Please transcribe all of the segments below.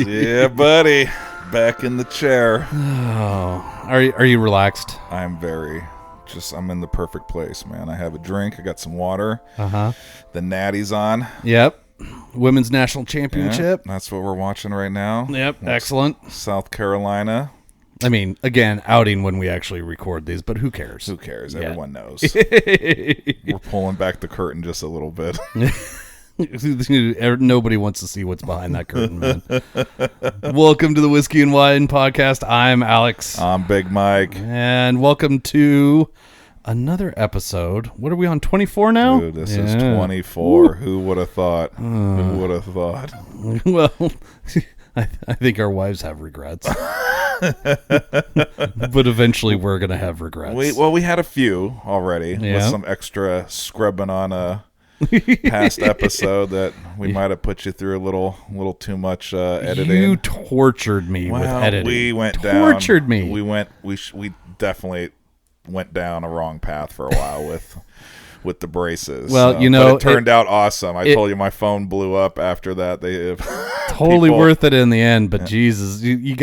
Yeah, buddy. Back in the chair. Oh, are you relaxed? I'm in the perfect place, man. I have a drink. I got some water. The Natty's on. Yep. Women's National Championship. Yeah, that's what we're watching right now. Yep. Excellent. South Carolina. I mean, again, outing when we actually record these, but who cares? Who cares? Yeah. Everyone knows. We're pulling back the curtain just a little bit. Nobody wants to see what's behind that curtain, man. Welcome to the Whiskey and Wine podcast. I'm Alex. I'm Big Mike. And welcome to another episode. What are we on, 24 now? Dude, this is 24. Woo. Who would have thought? Who would have thought? Well, I think our wives have regrets. But eventually we're going to have regrets. We had a few already with some extra scrubbing on a past episode that we might have put you through a little too much editing. You tortured me with editing. We went tortured me. We definitely went down a wrong path for a while with the braces. Well, but it turned out awesome. I told you my phone blew up after that. They totally worth it in the end. But Jesus, you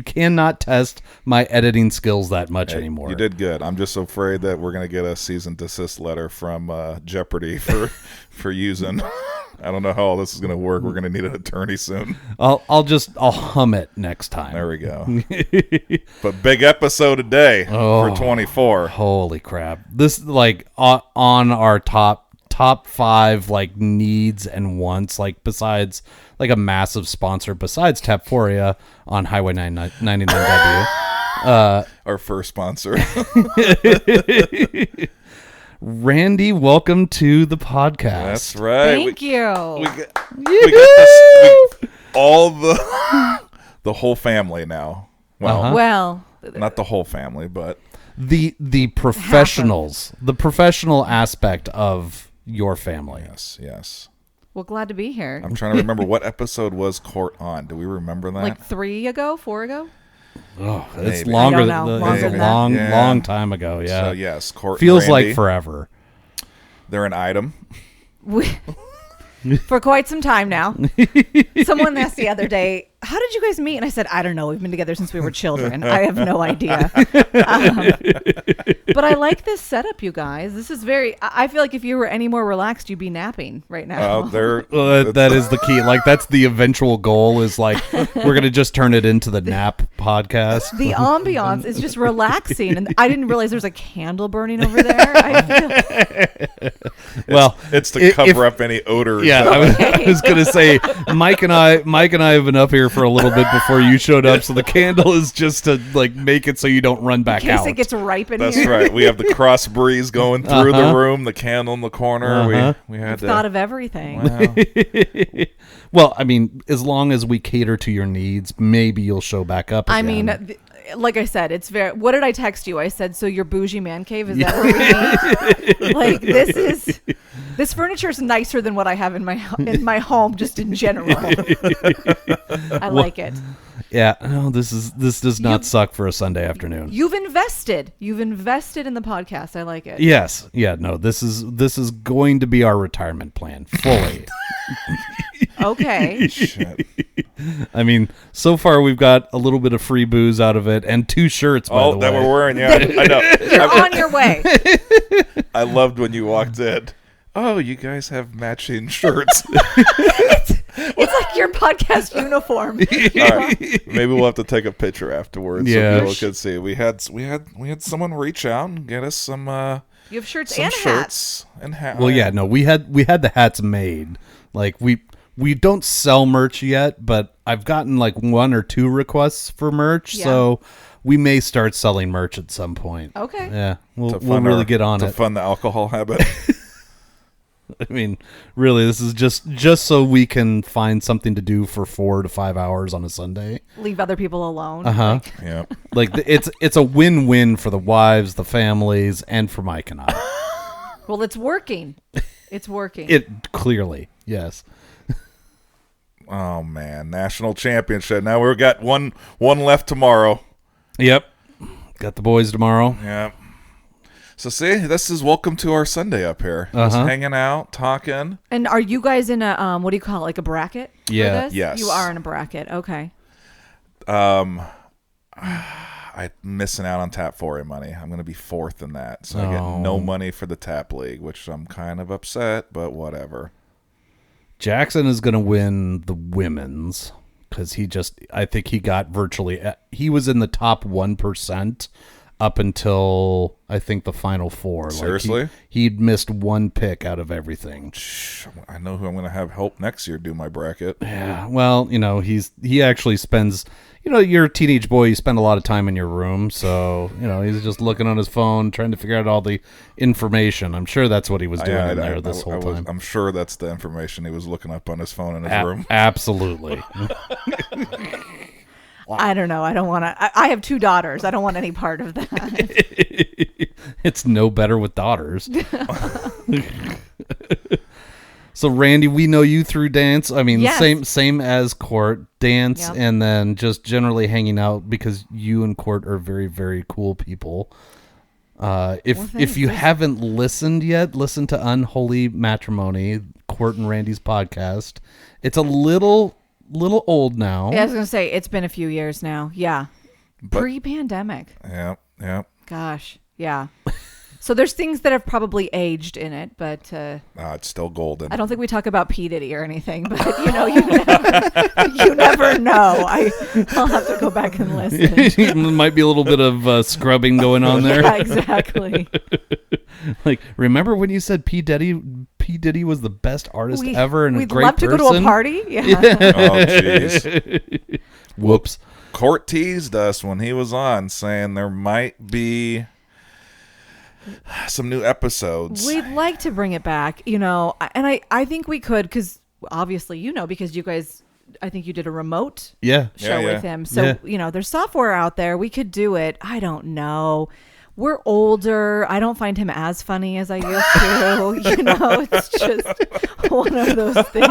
cannot test my editing skills that much anymore. You did good. I'm just afraid that we're gonna get a cease and desist letter from Jeopardy for using. I don't know how all this is going to work. We're going to need an attorney soon. I'll hum it next time. There we go. But big episode today for 24. Holy crap. This on our top 5 needs and wants, besides a massive sponsor besides Tapforia on Highway 99W. Our first sponsor. Randy, welcome to the podcast. That's right. Thank you. We got this, all the whole family now. Well, well, not the whole family, but the professionals, the professional aspect of your family. Yes. Well, glad to be here. I'm trying to remember what episode was Court on. Do we remember that? 4 ago? Oh, it's Maybe. longer. I don't know. It's a long time ago. Yeah. So yes, Court feels and Randy, like forever. They're an item. For quite some time now. Someone asked the other day, how did you guys meet? And I said, I don't know. We've been together since we were children. I have no idea. But I like this setup, you guys. This is I feel like if you were any more relaxed, you'd be napping right now. That is the key. That's the eventual goal is we're going to just turn it into the nap podcast. The ambiance is just relaxing. And I didn't realize there's a candle burning over there. It's to cover up any odors. Yeah, I was going to say, Mike and I have been up here for a little bit before you showed up, so the candle is just to make it so you don't run back out. In case it gets ripe in here. That's right. We have the cross breeze going through the room, the candle in the corner. We had thought of everything. Wow. Well, I mean, as long as we cater to your needs, maybe you'll show back up again. I mean, like I said, it's very. What did I text you? I said, so your bougie man cave, is that what we need? This furniture is nicer than what I have in my home, just in general. I like it. Yeah, no, this does not suck for a Sunday afternoon. You've invested in the podcast. I like it. Yes, yeah, no, this is going to be our retirement plan fully. Okay. Shit. I mean, so far we've got a little bit of free booze out of it and 2 shirts, by the way. That we're wearing, yeah. I know. You're on your way. I loved when you walked in. Oh, you guys have matching shirts. It's like your podcast uniform. All right. Maybe we'll have to take a picture afterwards so people can see. We had someone reach out and get us some You have shirts some and shirts and hats. Well, yeah, no, we had the hats made. We don't sell merch yet, but I've gotten 1 or 2 requests for merch, so we may start selling merch at some point. Okay. Yeah, we'll really get on it. To fund the alcohol habit. I mean, really, this is just so we can find something to do for 4 to 5 hours on a Sunday. Leave other people alone. Yeah. It's a win-win for the wives, the families, and for Mike and I. Well, it's working. It's working. It clearly, yes. Oh man, national championship. Now we've got one left tomorrow. Yep. Got the boys tomorrow. Yeah. So see, this is welcome to our Sunday up here. Just hanging out, talking. And are you guys in a what do you call it, like a bracket? Yeah. For this? Yes. You are in a bracket. Okay. I'm missing out on Tap 4A money. I'm going to be fourth in that. So I get no money for the Tap League, which I'm kind of upset, but whatever. Jackson is going to win the women's because I think he got he was in the top 1% up until I think the final four. Seriously? Like he'd missed one pick out of everything. I know who I'm going to have help next year do my bracket. Yeah. Well, he actually spends, you're a teenage boy. You spend a lot of time in your room. So, he's just looking on his phone, trying to figure out all the information. I'm sure that's what he was doing in there this whole time. I'm sure that's the information he was looking up on his phone in his room. Absolutely. I don't know. I don't want to. I have 2 daughters. I don't want any part of that. It's no better with daughters. So, Randy, we know you through dance. I mean, yes. same as Court. Dance, and then just generally hanging out because you and Court are very, very cool people. If you haven't listened yet, listen to Unholy Matrimony, Court and Randy's podcast. It's a little old now. Yeah, I was going to say, it's been a few years now. Yeah. Pre-pandemic. Yeah. Gosh. Yeah. So there's things that have probably aged in it, but it's still golden. I don't think we talk about P. Diddy or anything, but you never know. I'll have to go back and listen. Might be a little bit of scrubbing going on there. Yeah, exactly. Like, remember when you said P. Diddy was the best artist ever and a great person? We'd love to go to a party. Yeah. Oh, jeez. Whoops. Court teased us when he was on, saying there might be some new episodes. We'd like to bring it back, and I think we could, because obviously, because you guys, I think you did a remote show with him. So, there's software out there. We could do it. I don't know. We're older. I don't find him as funny as I used to. It's just one of those things.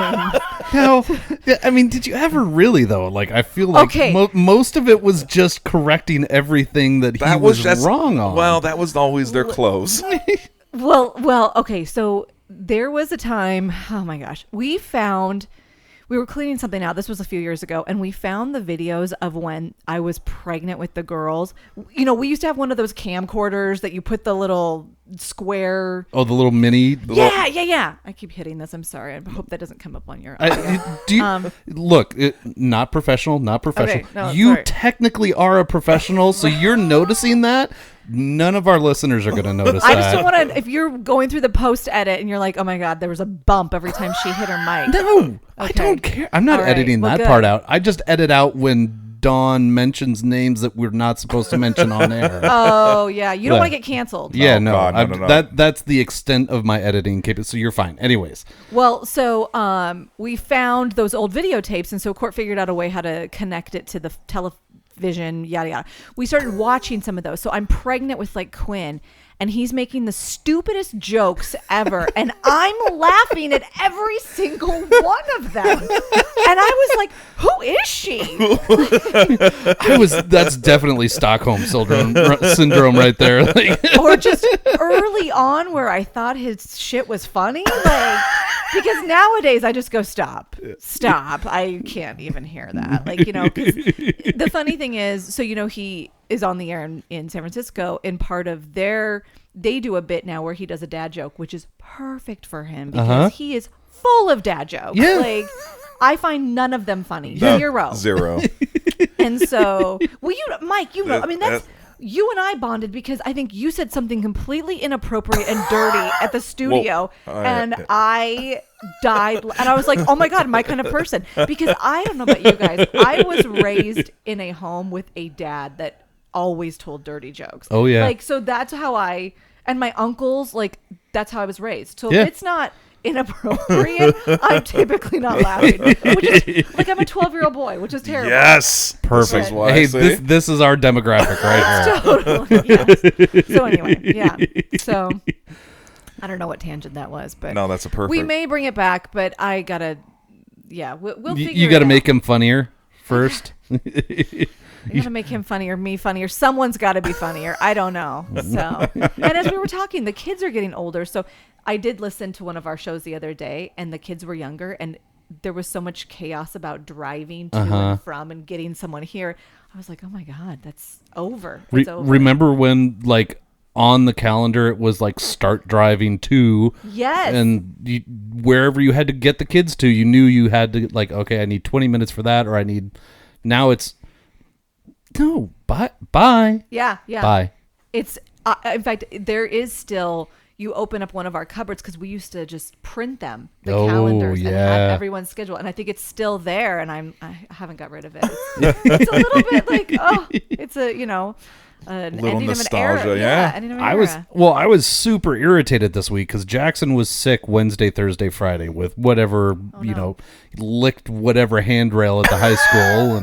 I mean, did you ever really, though? Like, I feel like most of it was just correcting everything that he was wrong on. Well, that was always their close. Well, okay. So there was a time, oh my gosh, we were cleaning something out. This was a few years ago, and we found the videos of when I was pregnant with the girls. We used to have one of those camcorders that you put the little square. Oh, the little mini. Yeah. I keep hitting this. I'm sorry. I hope that doesn't come up on your. Look, not professional. Okay, no, you technically are a professional, so you're noticing that. None of our listeners are going to notice that. I just don't want to. If you're going through the post edit and you're like, "Oh my God, there was a bump every time she hit her mic." No, okay. I don't care. I'm not editing that part out. I just edit out when Dawn mentions names that we're not supposed to mention on air. Oh yeah, you don't want to get canceled. Yeah, no. That's the extent of my editing capability. So you're fine. Anyways. Well, so we found those old videotapes, and so Court figured out a way how to connect it to the television, yada yada. We started watching some of those. So I'm pregnant with Quinn, and he's making the stupidest jokes ever, and I'm laughing at every single one of them. And I was like, "Who is she?" That's definitely Stockholm syndrome right there. Or just early on, where I thought his shit was funny, because nowadays I just go, stop. I can't even hear that. 'Cause the funny thing is, so, he is on the air in San Francisco, and part of they do a bit now where he does a dad joke, which is perfect for him because he is full of dad jokes. Yeah. I find none of them funny. Zero. And so, Mike, I mean, that's, you and I bonded because I think you said something completely inappropriate and dirty at the studio, and I died, and I was like, "Oh my God, my kind of person." Because I don't know about you guys, I was raised in a home with a dad that always told dirty jokes. Oh yeah, so that's how and my uncles, that's how I was raised. So if it's not inappropriate, I'm typically not laughing. Which is I'm a 12-year-old boy, which is terrible. Yes, perfect. Hey, this is our demographic right here. Totally. Yes. So anyway, yeah. So I don't know what tangent that was, but no, that's a perfect. We may bring it back, but I gotta. Yeah, we'll figure. You got to make him funnier first. You gotta make him funny or me funny or someone's got to be funnier. I don't know. So, and as we were talking, the kids are getting older. So I did listen to one of our shows the other day, and the kids were younger, and there was so much chaos about driving to and from and getting someone here. I was like, oh my God, that's over. It's over. Remember when like on the calendar it was like start driving to, yes, and wherever you had to get the kids to, you knew you had to like, okay, I need 20 minutes for that, or I need. Now it's no, bye. Yeah. Bye. It's in fact, there is still. You open up one of our cupboards because we used to just print them, the calendars, and have everyone's schedule. And I think it's still there, and I haven't got rid of it. It's a little bit like, it's a, an little ending nostalgia, of an era. yeah. Ending of an era. I was super irritated this week because Jackson was sick Wednesday, Thursday, Friday with whatever, licked whatever handrail at the high school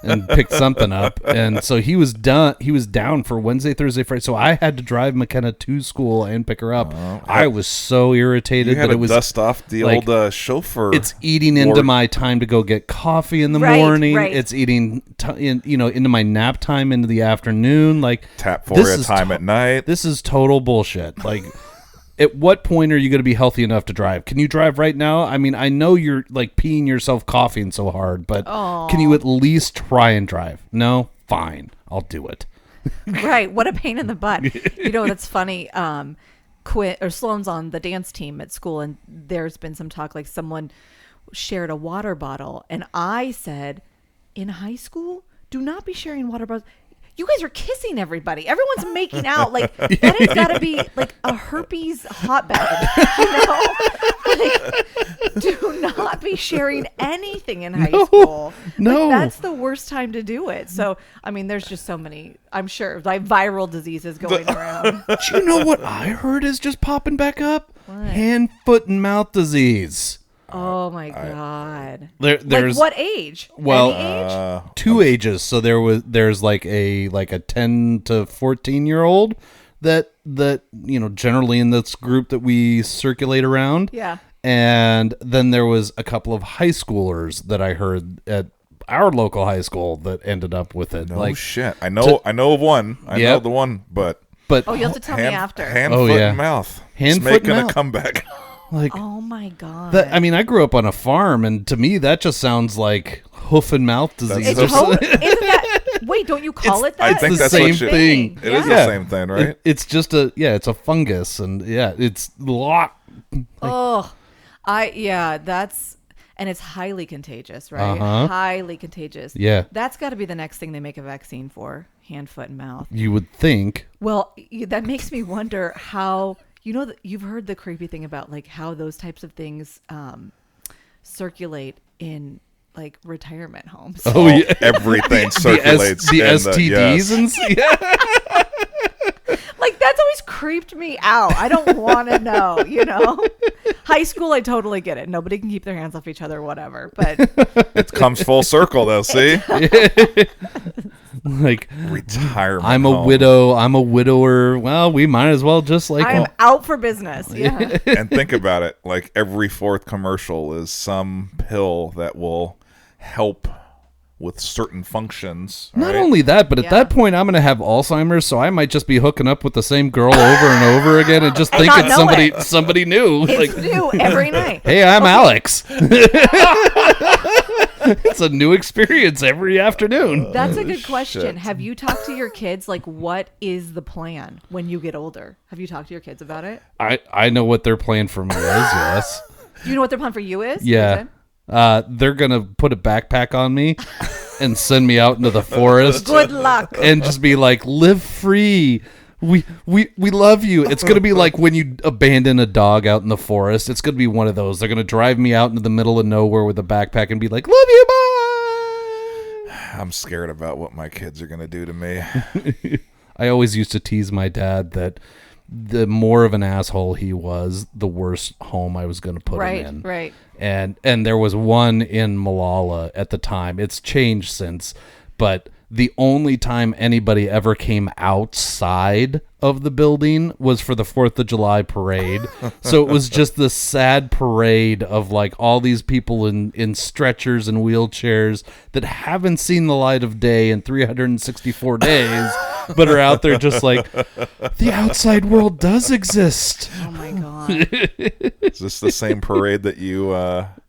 and picked something up. And so he was done. He was down for Wednesday, Thursday, Friday. So I had to drive McKenna to school and pick her up. I was so irritated that it was dust off the like, old chauffeur. It's eating into my time to go get coffee in the morning. Right. It's eating, into my nap time into the afternoon. Like tap for a time at night. This is total bullshit. Like, at what point are you going to be healthy enough to drive? Can you drive right now? I mean, I know you're like peeing yourself coughing so hard, but can you at least try and drive? No? Fine. I'll do it. Right. What a pain in the butt. That's funny. Sloane's on the dance team at school, and there's been some talk like someone shared a water bottle, and I said, in high school, do not be sharing water bottles. You guys are kissing everybody. Everyone's making out. Like, that has got to be like a herpes hotbed. Like, do not be sharing anything in high school. No. Like, that's the worst time to do it. So, I mean, there's just so many, I'm sure, like viral diseases going around. Do you know what I heard is just popping back up? What? Hand, foot, and mouth disease. Oh my God! There's like what age? Well, any age? 2 ages. So there's like a 10 to 14-year-old that generally in this group that we circulate around. Yeah. And then there was a couple of high schoolers that I heard at our local high school that ended up with it. No shit. I know of one. I know the one, but you'll have to tell me after. Hand, foot, and mouth. Hand, foot, making a comeback. Like, oh my God! I grew up on a farm, and to me, that just sounds like hoof and mouth disease. Isn't that? Wait, don't you call it that? I think that's the same thing. It is the same thing, right? It's just it's a fungus, and it's a lot. That's. And it's highly contagious, right? Highly contagious. Yeah. That's got to be the next thing they make a vaccine for, hand, foot, and mouth. You would think. Well, that makes me wonder how, you've heard the creepy thing about like how those types of things circulate in like retirement homes. Oh, yeah. Everything circulates. The STDs and like that's always creeped me out. I don't want to know, High school, I totally get it. Nobody can keep their hands off each other or whatever. But it comes full circle though, see? Like retirement. I'm a widow. I'm a widower. Well, we might as well just like I'm out for business. Yeah. And think about it. Like every fourth commercial is some pill that will help with certain functions. Not only that, but at that point, I'm going to have Alzheimer's, so I might just be hooking up with the same girl over and over again and just think it's somebody new. It's new every night. Hey, I'm Alex. It's a new experience every afternoon. That's a good question. Have you talked to your kids? Like, what is the plan when you get older? Have you talked to your kids about it? I know what their plan for me is, yes. Do you know what their plan for you is? Yeah. They're going to put a backpack on me and send me out into the forest. Good luck. And just be like, live free. We love you. It's going to be like when you abandon a dog out in the forest. It's going to be one of those. They're going to drive me out into the middle of nowhere with a backpack and be like, love you, bye. I'm scared about what my kids are going to do to me. I always used to tease my dad that the more of an asshole he was, the worse home I was going to put him in. Right. And there was one in Malala at the time. It's changed since, but the only time anybody ever came outside of the building was for the 4th of July parade. So it was just this sad parade of like all these people in stretchers and wheelchairs that haven't seen the light of day in 364 days, but are out there just like, the outside world does exist. Oh my God. Is this the same parade that you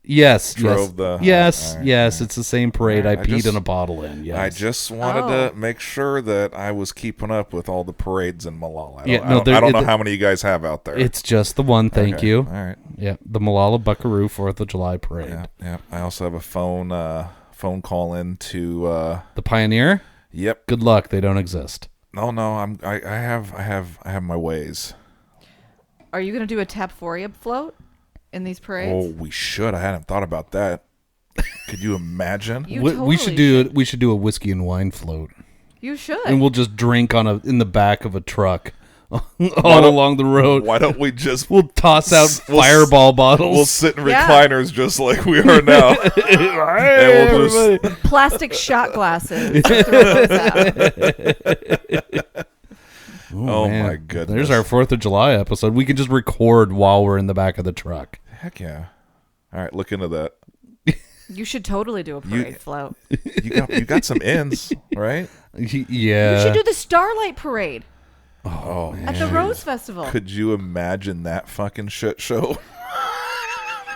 Yes, drove the... yes, right, yes. It's the same parade Right, I peed in a bottle in. Yes. I just wanted to make sure that I was keeping up with all the parades in Malala. I don't know how many you guys have out there. It's just the one. Thank you. All right. Yeah, the Malala Buckaroo 4th of July parade. Yeah. I also have a phone call in to The Pioneer. Yep. Good luck. They don't exist. No. I have my ways. Are you going to do a Taphoria float in these parades? Oh, we should. I hadn't thought about that. Could you imagine? We should do a whiskey and wine float. You should. And we'll just drink in the back of a truck all along the road. Why don't we just... We'll toss out Fireball bottles. We'll sit in recliners just like we are now. Hey, and we'll just... Plastic shot glasses. Throw those out. Oh my goodness. There's our 4th of July episode. We can just record while we're in the back of the truck. Heck yeah. All right, look into that. You should totally do a parade float. You got some ends, right? Yeah. You should do the Starlight Parade. Oh, at the Rose Festival. Could you imagine that fucking shit show?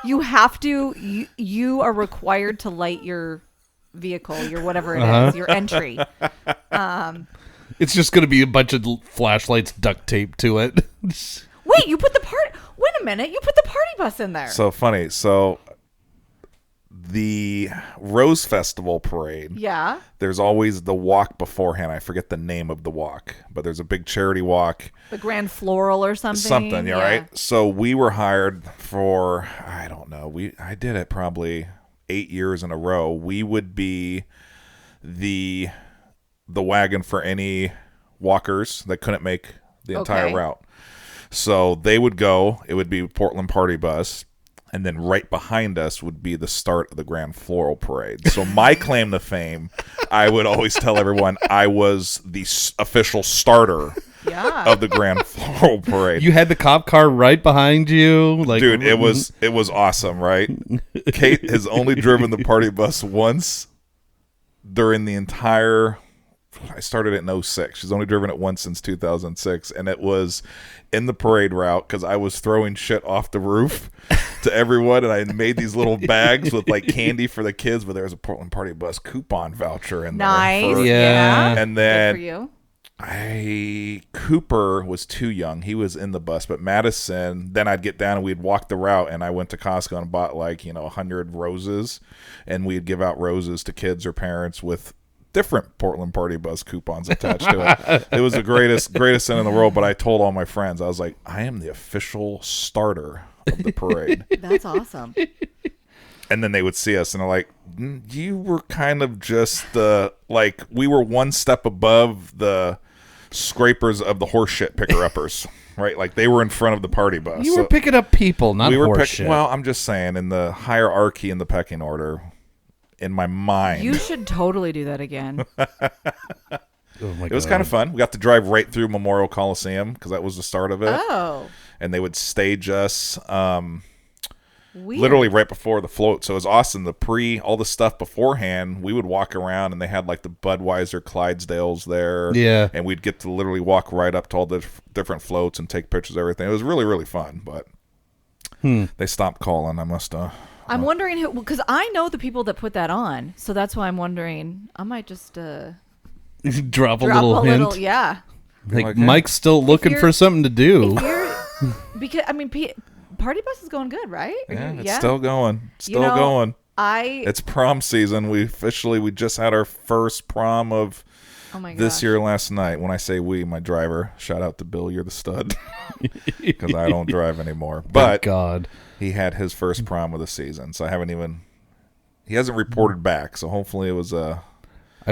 You have to. You are required to light your vehicle, your whatever it is, your entry. It's just going to be a bunch of flashlights duct taped to it. Wait, you put the Wait a minute, you put the party bus in there. So funny. So the Rose Festival parade. Yeah. There's always the walk beforehand. I forget the name of the walk, but there's a big charity walk. The Grand Floral or something. Something, yeah, right? So we were hired for, I don't know, I did it probably 8 years in a row. We would be the wagon for any walkers that couldn't make the entire route. So they would go, it would be Portland Party Bus, and then right behind us would be the start of the Grand Floral Parade. So my claim to fame, I would always tell everyone I was the official starter of the Grand Floral Parade. You had the cop car right behind you. Dude, it was awesome, right? Kate has only driven the party bus once during the entire... I started it in 2006. She's only driven it once since 2006, and it was in the parade route because I was throwing shit off the roof to everyone, and I made these little bags with like candy for the kids, but there was a Portland Party Bus coupon voucher in there. Nice, yeah. And then good for you. Cooper was too young. He was in the bus, but Madison, then I'd get down and we'd walk the route, and I went to Costco and bought 100 roses, and we'd give out roses to kids or parents with different Portland Party Bus coupons attached to it. It was the greatest thing in the world, but I told all my friends, I was like, I am the official starter of the parade. That's awesome. And then they would see us and they're like, you were kind of just we were one step above the scrapers of the horse shit picker-uppers, right? Like they were in front of the party bus. You were picking up people, not horse shit. Well, I'm just saying, in the hierarchy in the pecking order, in my mind. You should totally do that again. It was kind of fun. We got to drive right through Memorial Coliseum because that was the start of it. Oh. And they would stage us literally right before the float. So it was awesome. All the stuff beforehand, we would walk around and they had like the Budweiser Clydesdales there. Yeah. And we'd get to literally walk right up to all the different floats and take pictures of everything. It was really, really fun, but they stopped calling. I must I'm wondering who, because I know the people that put that on, so that's why I'm wondering. I might just drop a little hint. Yeah. Like Mike's still looking for something to do. Because I mean, Party Bus is going good, right? Yeah, it's still going. Going. It's prom season. We just had our first prom of this year last night. When I say we, my driver, shout out to Bill, you're the stud, because I don't drive anymore. But thank God. He had his first prom of the season, so he hasn't reported back, so hopefully it was I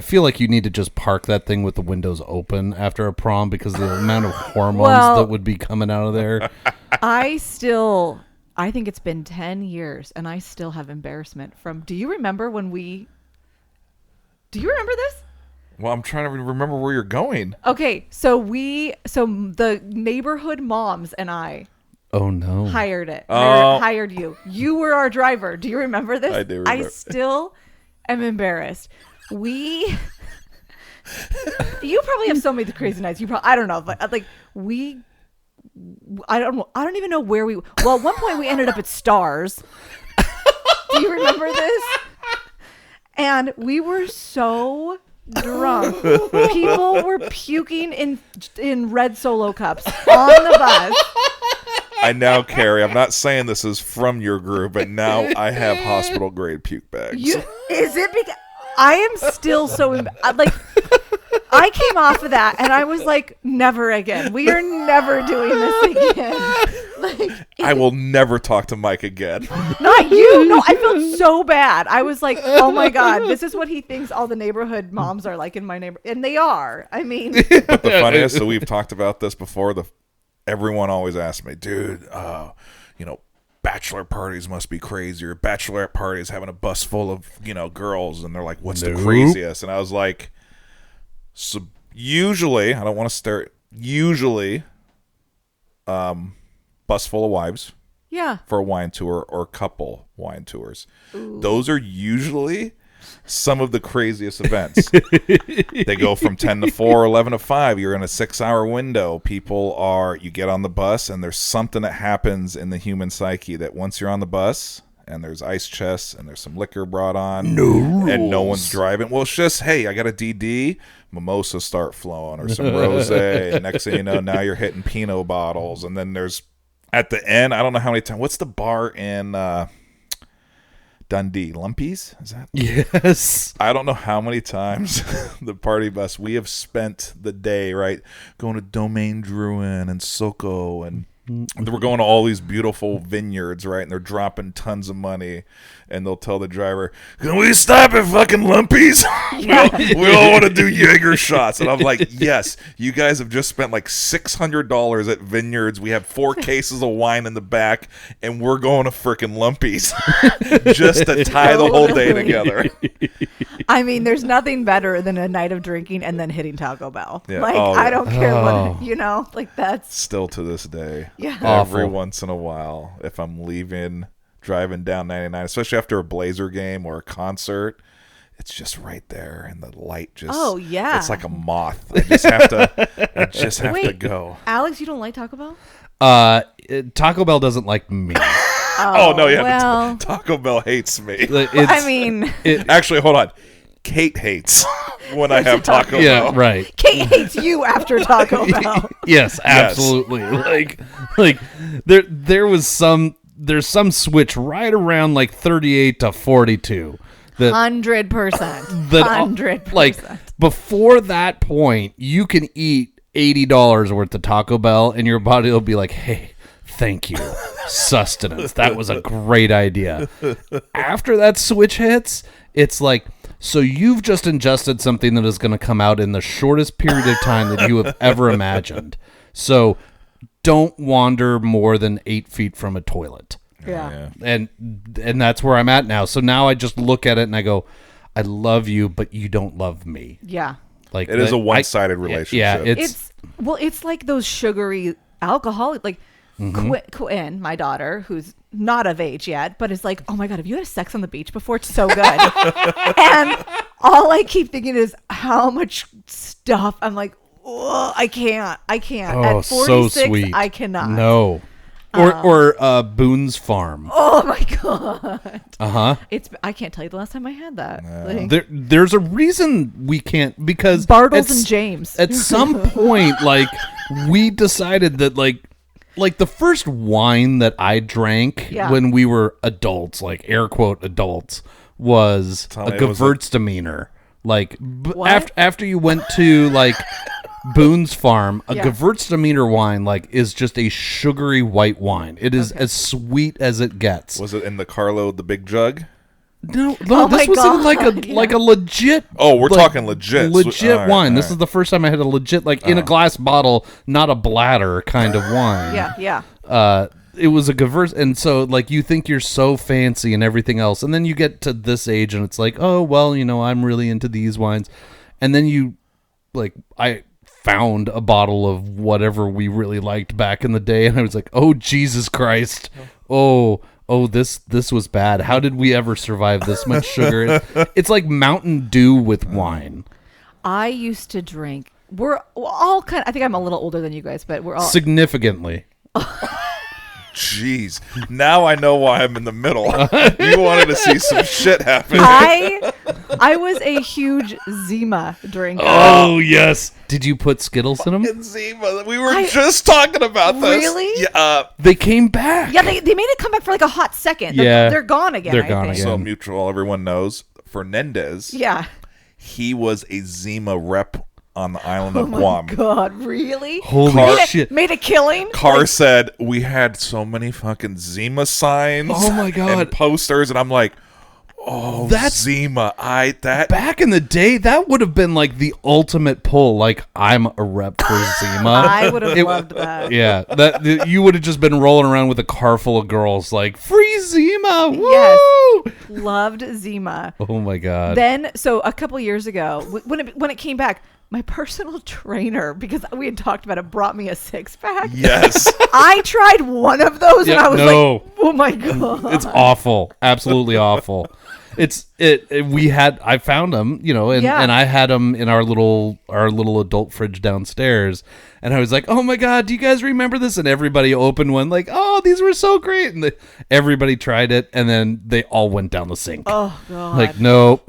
feel like you need to just park that thing with the windows open after a prom because the amount of hormones that would be coming out of there. I think it's been 10 years, and I still have embarrassment from, do you remember this? Well, I'm trying to remember where you're going. Okay, so the neighborhood moms and I Oh no. hired it. Oh. Hired you. You were our driver. Do you remember this? I do remember. I still am embarrassed. You probably have so many crazy nights. I don't know, but I don't even know where we. Well, at one point we ended up at Stars. Do you remember this? And we were so drunk. People were puking in red Solo cups on the bus. I now carry. I'm not saying this is from your group, but now I have hospital grade puke bags. Is it because I am still so I came off of that and I was like, never again. We are never doing this again. I will never talk to Mike again. Not you. No, I felt so bad. I was like, oh my God, this is what he thinks all the neighborhood moms are like in my neighborhood. And they are. I mean. But the funniest, so we've talked about this before, everyone always asks me, dude, bachelor parties must be crazy, or bachelorette parties having a bus full of, girls, and they're like, what's the craziest? And I was like, so usually, I don't want to stare, bus full of wives. Yeah. For a wine tour or couple wine tours. Ooh. Those are usually some of the craziest events. They go from 10 to 4, 11 to 5. You're in a 6-hour window. You get on the bus, and there's something that happens in the human psyche that once you're on the bus and there's ice chests and there's some liquor brought on and no one's driving. Well, it's just, hey, I got a DD, mimosas start flowing or some rosé. And next thing you know, now you're hitting Pinot bottles. And then there's, at the end, I don't know how many times, what's the bar in Dundee? Lumpy's? Is that? Yes. I don't know how many times the party bus, we have spent the day, right, going to Domaine Drouin and Soko, and we're going to all these beautiful vineyards, right, and they're dropping tons of money, and they'll tell the driver, can we stop at fucking Lumpy's? we all want to do Jaeger shots. And I'm like, yes, you guys have just spent like $600 at vineyards. We have 4 cases of wine in the back, and we're going to freaking Lumpy's just to tie the whole day together. I mean, there's nothing better than a night of drinking and then hitting Taco Bell. Yeah. I don't care what, that's still to this day. Yeah. Every once in a while, if I'm driving down 99, especially after a Blazer game or a concert, it's just right there, and the light just, it's like a moth. I just have to go. Alex, you don't like Taco Bell? Taco Bell doesn't like me. Oh no, yeah, well, Taco Bell hates me. Actually, hold on. Kate hates when I have Taco Bell. Yeah, right. Kate hates you after Taco Bell. Yes, absolutely. Like there's some switch right around like 38 to 42. 100%. 100%. Like before that point, you can eat $80 worth of Taco Bell, and your body will be like, "Hey, thank you, sustenance. That was a great idea." After that switch hits, it's like, so you've just ingested something that is going to come out in the shortest period of time that you have ever imagined. So don't wander more than 8 feet from a toilet. Yeah. And that's where I'm at now. So now I just look at it and I go, I love you, but you don't love me. Yeah. Like it is a one-sided relationship. Yeah. It's like those sugary alcoholic, like Quinn, my daughter, who's not of age yet, but is like, oh my God, have you had sex on the beach before? It's so good. And all I keep thinking is how much stuff. I'm like, oh, I can't. Oh, At 46, so sweet. I cannot. No. Or Boone's Farm. Oh my God. Uh-huh. I can't tell you the last time I had that. There's a reason we can't, because Bartles and James. At some point, like, we decided that like the first wine that I drank when we were adults, like air quote adults, was a Gewürztraminer. Like after you went to like Boone's Farm, a Gewürztraminer wine is just a sugary white wine. It is as sweet as it gets. Was it in the Carlo the big jug? No, this was like a legit. Oh, we're talking legit wine. This is the first time I had a legit in a glass bottle, not a bladder kind of wine. Yeah. It was a Gewürz, and so you think you're so fancy and everything else, and then you get to this age and it's like, oh well, I'm really into these wines, And then I found a bottle of whatever we really liked back in the day, and I was like, oh, Jesus Christ. Oh, this was bad. How did we ever survive this much sugar? It's like Mountain Dew with wine. I used to drink. We're all kind of, I think I'm a little older than you guys, but we're all Significantly. Jeez. Now I know why I'm in the middle. You wanted to see some shit happen. I was a huge Zima drinker. Oh, yes. Did you put Skittles in them? Zima. We were just talking about this. Really? Yeah. They came back. Yeah, they made it come back for like a hot second. They're gone again. They're I gone think. again. So mutual, everyone knows. Fernandez. Yeah. He was a Zima rep on the island Oh of my Guam. God, really? Holy shit. Made a killing? Carr said we had so many fucking Zima signs. Oh my God. And posters, and I'm like, oh, That's Zima. Back in the day, that would have been like the ultimate pull. Like, I'm a rep for Zima. I would have loved that. Yeah, you would have just been rolling around with a car full of girls, like free Zima. Woo! Yes. Loved Zima. Oh my God. Then, so a couple years ago, when it came back, my personal trainer, because we had talked about it, brought me a 6-pack. Yes. I tried one of those, and I was no. like, "Oh my God, It's awful, absolutely awful. I found them, and I had them in our little adult fridge downstairs, and I was like, oh my God, do you guys remember this? And everybody opened one, like, oh, these were so great, and everybody tried it, and then they all went down the sink. Oh God, Like, no.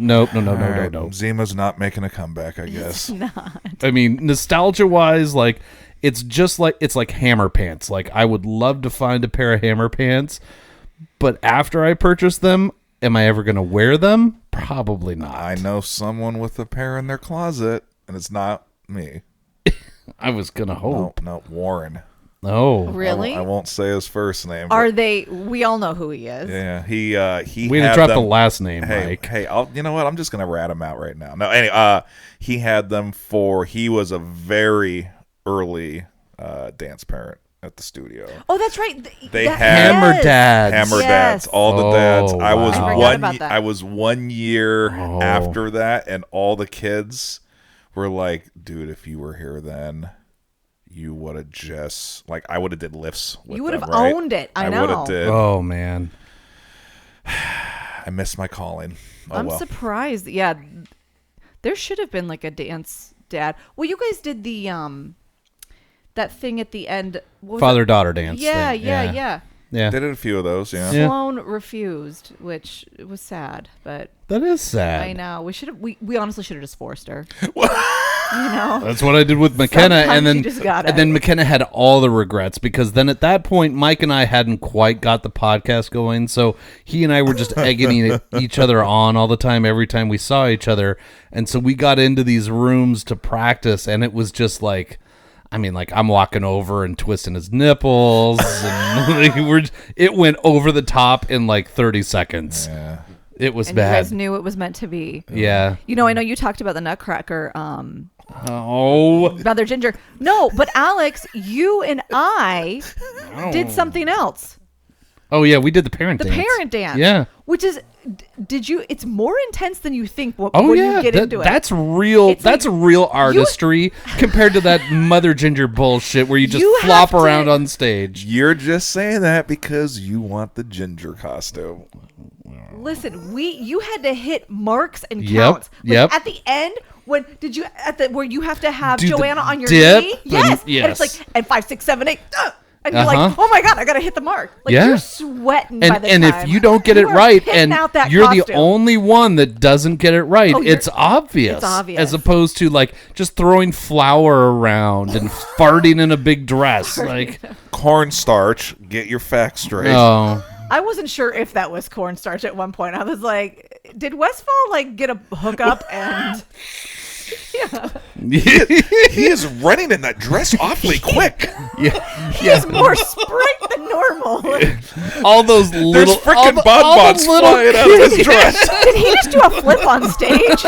Zima's not making a comeback, I guess. not." I mean, nostalgia wise, like, it's like Hammer Pants. Like, I would love to find a pair of Hammer Pants, but after I purchase them, am I ever going to wear them? Probably not. I know someone with a pair in their closet, and it's not me. I was going to hope. No, Warren. Oh. Really? I won't say his first name. Are they? We all know who he is. Yeah, he. We had didn't drop them, the last name, Hey, Mike. you know what? I'm just gonna rat him out right now. No, anyway, he had them he was a very early dance parent at the studio. Oh, that's right. They had Hammer Dads. Hammer Yes. Dads, all the dads. Oh, I was wow. I forgot about that. I was 1 year Oh. after that, and all the kids were like, "Dude, if you were here then, you would have just I would have did lifts. With You would have them, right? owned it. I would know. have did. Oh, man. I miss my calling. Oh, I'm well. surprised. Yeah, there should have been like a dance dad. Well, you guys did the that thing at the end. What was Father-daughter dance Yeah, thing. yeah. Yeah. Did a few of those, yeah. Yeah. Sloan refused, which was sad, but That is sad. I know we should have. We honestly should have just forced her. You know, That's what I did with McKenna, Sometimes and you just gotta. then McKenna had all the regrets because then at that point Mike and I hadn't quite got the podcast going, so he and I were just egging each other on all the time every time we saw each other, and so we got into these rooms to practice, and it was just like, I mean, like I'm walking over and twisting his nipples, and it went over the top in like 30 seconds. Yeah. It was and bad. you guys knew it was meant to be. Yeah. You know, I know you talked about the Nutcracker. Oh. Mother Ginger. No, but Alex, you and I did something else. Oh yeah, we did the parent dance. Parent dance. Yeah. Which is, did you? It's more intense than you think when Oh you yeah, get into it. that's real. It's That's like, real artistry compared to that Mother Ginger bullshit where you just You flop have to- around on stage. You're just saying that because you want the ginger costume. Listen, you had to hit marks and Yep, counts. Like, yep. At the end, where you have to have Do the Joanna on your dip knee? and- Yes. yes. And it's like, and 5, 6, 7, 8. And you're like, Uh-huh. oh my God, I gotta hit the mark. Like Yeah. you're sweating by the And time. if you don't get it You are right, picking and out that you're the costume. only one that doesn't get it right, Oh, it's obvious. it's obvious. As opposed to like just throwing flour around and farting in a big dress. Like, Cornstarch, get your facts straight. oh. I wasn't sure if that was cornstarch at one point. I was like, did Westfall like get a hookup and He is running in that dress awfully quick. Yeah. he has more sprite than normal? All those There's little freaking all the bonbons little flying out of his dress. Did he just do a flip on stage?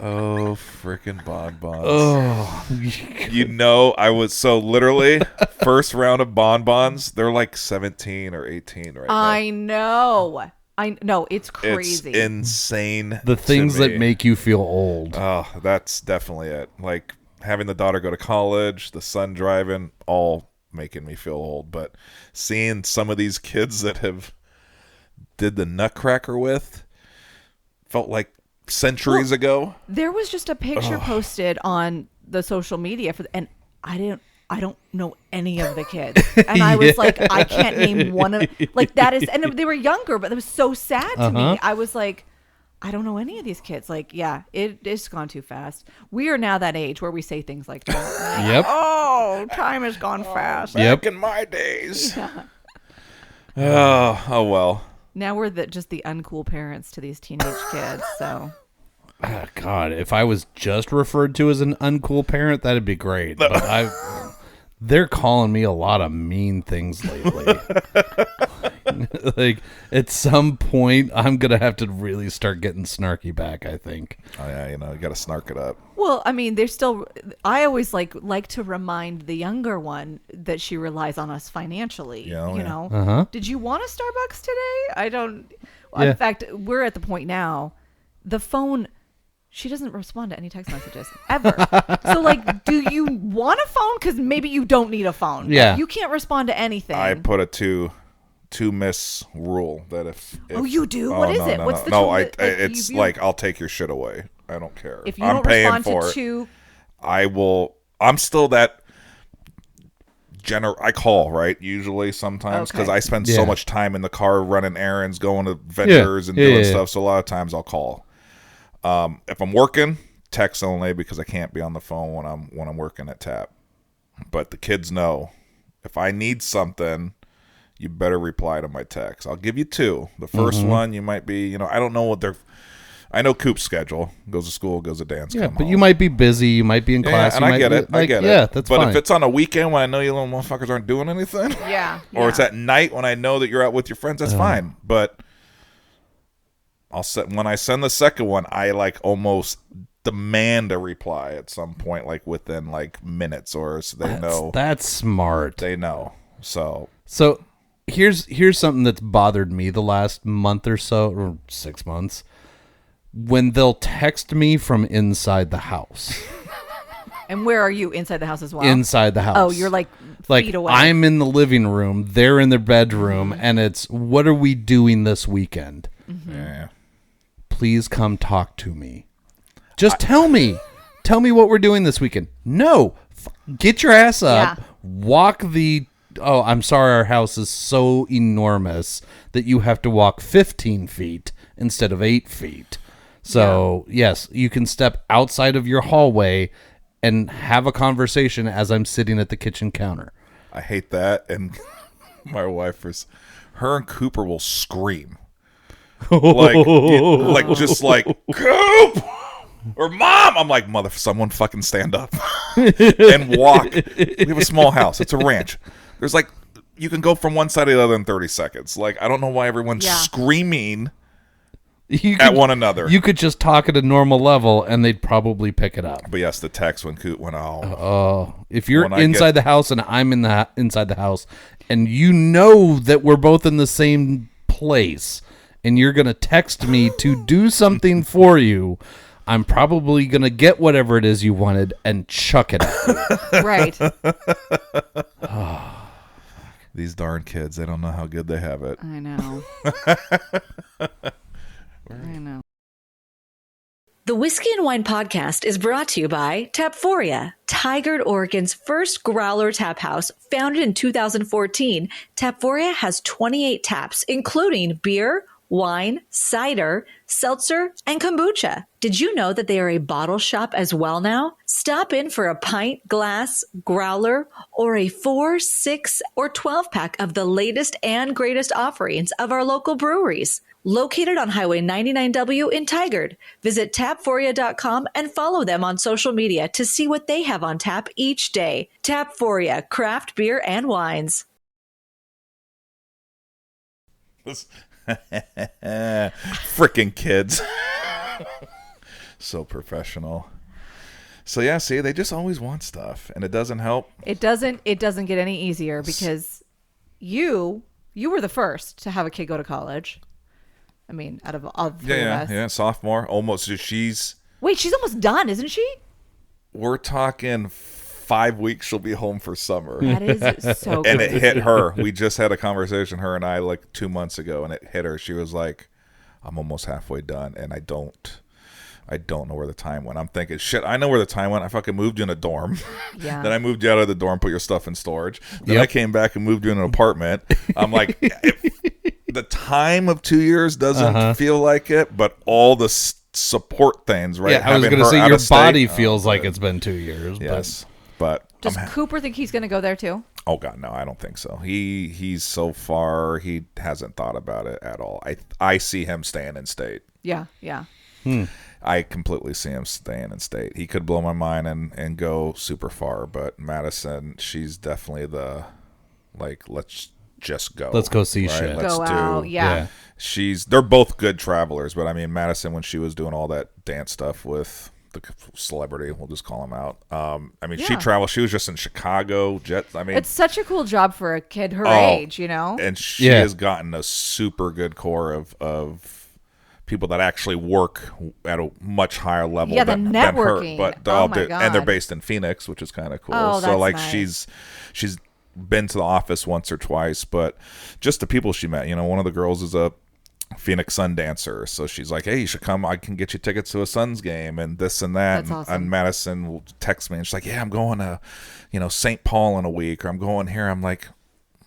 Oh, freaking bonbons. Oh. You know, I was so literally first round of bonbons, they're like 17 or 18 right now. I know. I know, it's crazy. It's insane. The things to me. that make you feel old. Oh, that's definitely it. Like having the daughter go to college, the son driving, all making me feel old. But seeing some of these kids that have did the Nutcracker with felt like centuries ago. There was just a picture posted on the social media and I don't know any of the kids. And I was like, I can't name one of like that is, and they were younger, but it was so sad to me. I was like, I don't know any of these kids. Like, yeah, it's gone too fast. We are now that age where we say things like that. Yep. Oh, time has gone fast. Back in my days. Oh well. Now we're just the uncool parents to these teenage kids. So, Oh, God, if I was just referred to as an uncool parent, that'd be great. But they're calling me a lot of mean things lately. Like, at some point, I'm going to have to really start getting snarky back, I think. Oh yeah, you got to snark it up. well, I mean, there's still. I always like to remind the younger one that she relies on us financially. Yeah, you yeah. know, did you want a Starbucks today? I don't. Yeah. In fact, we're at the point now. The phone. She doesn't respond to any text messages ever. So, like, do you want a phone? Because maybe you don't need a phone. Yeah. You can't respond to anything. I put a two miss rule that if Oh, you do? Oh, What is no, it? no, What's no. the No, tool I that, like, it's you- like I'll take your shit away. I don't care. if you I'm don't paying respond for to it. two, I will. I'm still that. I call right usually sometimes because Okay. I spend Yeah. so much time in the car running errands, going to vendors and doing Yeah. stuff. So a lot of times I'll call. If I'm working, text only because I can't be on the phone when I'm working at TAP. But the kids know if I need something, you better reply to my text. I'll give you two. The first one you might be, I don't know what they're. I know Coop's schedule. Goes to school, goes to dance. Yeah, come but home. you might be busy. You might be in class. and you I might get be- it. I get it. Yeah, that's but fine. if it's on a weekend when I know you little motherfuckers aren't doing anything, yeah. or it's yeah. at night when I know that you're out with your friends, that's fine. But when I send the second one, I like almost demand a reply at some point, like within like minutes, or so they know. That's smart. They know. So So here's something that's bothered me the last month or so, or 6 months. When they'll text me from inside the house. And where are you? Inside the house as well? Inside the house. Oh, you're like feet away. I'm in the living room, they're in their bedroom, and it's, what are we doing this weekend? yeah. Please come talk to me. Just tell me. Tell me what we're doing this weekend. No. Get your ass up. Yeah. Walk the... Oh, I'm sorry, our house is so enormous that you have to walk 15 feet instead of 8 feet. So, yes, you can step outside of your hallway and have a conversation as I'm sitting at the kitchen counter. I hate that. And my wife her and Cooper will scream. like just like, Coop! Or Mom! I'm like, someone fucking stand up and walk. We have a small house. It's a ranch. There's like, you can go from one side to the other in 30 seconds. Like, I don't know why everyone's screaming at one another. You could just talk at a normal level and they'd probably pick it up. But yes, the text when Coop went, oh. If you're When I inside the house and I'm inside the house, and you know that we're both in the same place, and you're going to text me to do something for you, I'm probably going to get whatever it is you wanted and chuck it at you. Right. These darn kids, they don't know how good they have it. I know. I know. The Whiskey and Wine Podcast is brought to you by Tapforia, Tigard, Oregon's first growler tap house. Founded in 2014, Tapforia has 28 taps, including beer, wine, cider, seltzer, and kombucha. Did you know that they are a bottle shop as well now? Stop in for a pint, glass, growler, or a 4, 6, or 12-pack of the latest and greatest offerings of our local breweries. Located on Highway 99W in Tigard. Visit tapforia.com and follow them on social media to see what they have on tap each day. Tapforia, craft beer and wines. Frickin' kids. So professional. So yeah, see, they just always want stuff, and it doesn't help. It doesn't get any easier because you were the first to have a kid go to college. I mean, out of three of us. Yeah, sophomore, almost. She's almost done, isn't she? We're talking 5 weeks. She'll be home for summer. That is so And crazy. it hit her. We just had a conversation, her and I, like 2 months ago, and it hit her. She was like, "I'm almost halfway done, and I don't know where the time went." I'm thinking, shit, I know where the time went. I fucking moved you in a dorm. Yeah. Then I moved you out of the dorm, put your stuff in storage. Then I came back and moved you in an apartment. I'm like, the time of 2 years doesn't feel like it, but all the support things, right? Yeah, I was Having going to her say out your of state, body feels like it's been 2 years. yes, but Does Cooper think he's going to go there too? oh god, no, I don't think so. He's so far, he hasn't thought about it at all. I see him staying in state. Yeah, yeah. I completely see him staying in state. He could blow my mind and go super far, but Madison, she's definitely the, like, let's just go. Let's go see shit. Let's Go out, yeah. They're both good travelers, but I mean, Madison, when she was doing all that dance stuff with the celebrity, we'll just call him out. I mean, she traveled. She was just in Chicago. It's such a cool job for a kid her age, you know? And she has gotten a super good core of people that actually work at a much higher level than networking. her. But oh my God. and they're based in Phoenix, which is kind of cool. Oh, so like nice. she's been to the office once or twice, but just the people she met, one of the girls is a Phoenix Sun dancer, so she's like, "Hey, you should come. I can get you tickets to a Suns game and this and that." That's awesome. And Madison will text me and she's like, "Yeah, I'm going to, St. Paul in a week, or I'm going here." I'm like,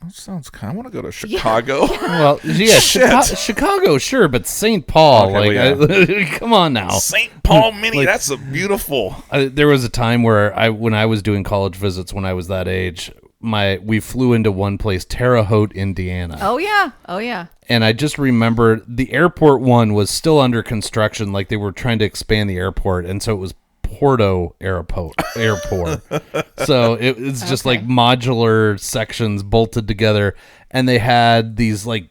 that sounds kind. I want to go to Chicago. Well, yeah, Chicago, sure, but St. Paul, come on now. St. Paul Mini, that's a beautiful. There was a time where when I was doing college visits when I was that age, we flew into one place, Terre Haute, Indiana. Oh yeah. And I just remember the airport one was still under construction, like they were trying to expand the airport, and so it was Porto Airport. So it's just like modular sections bolted together, and they had these like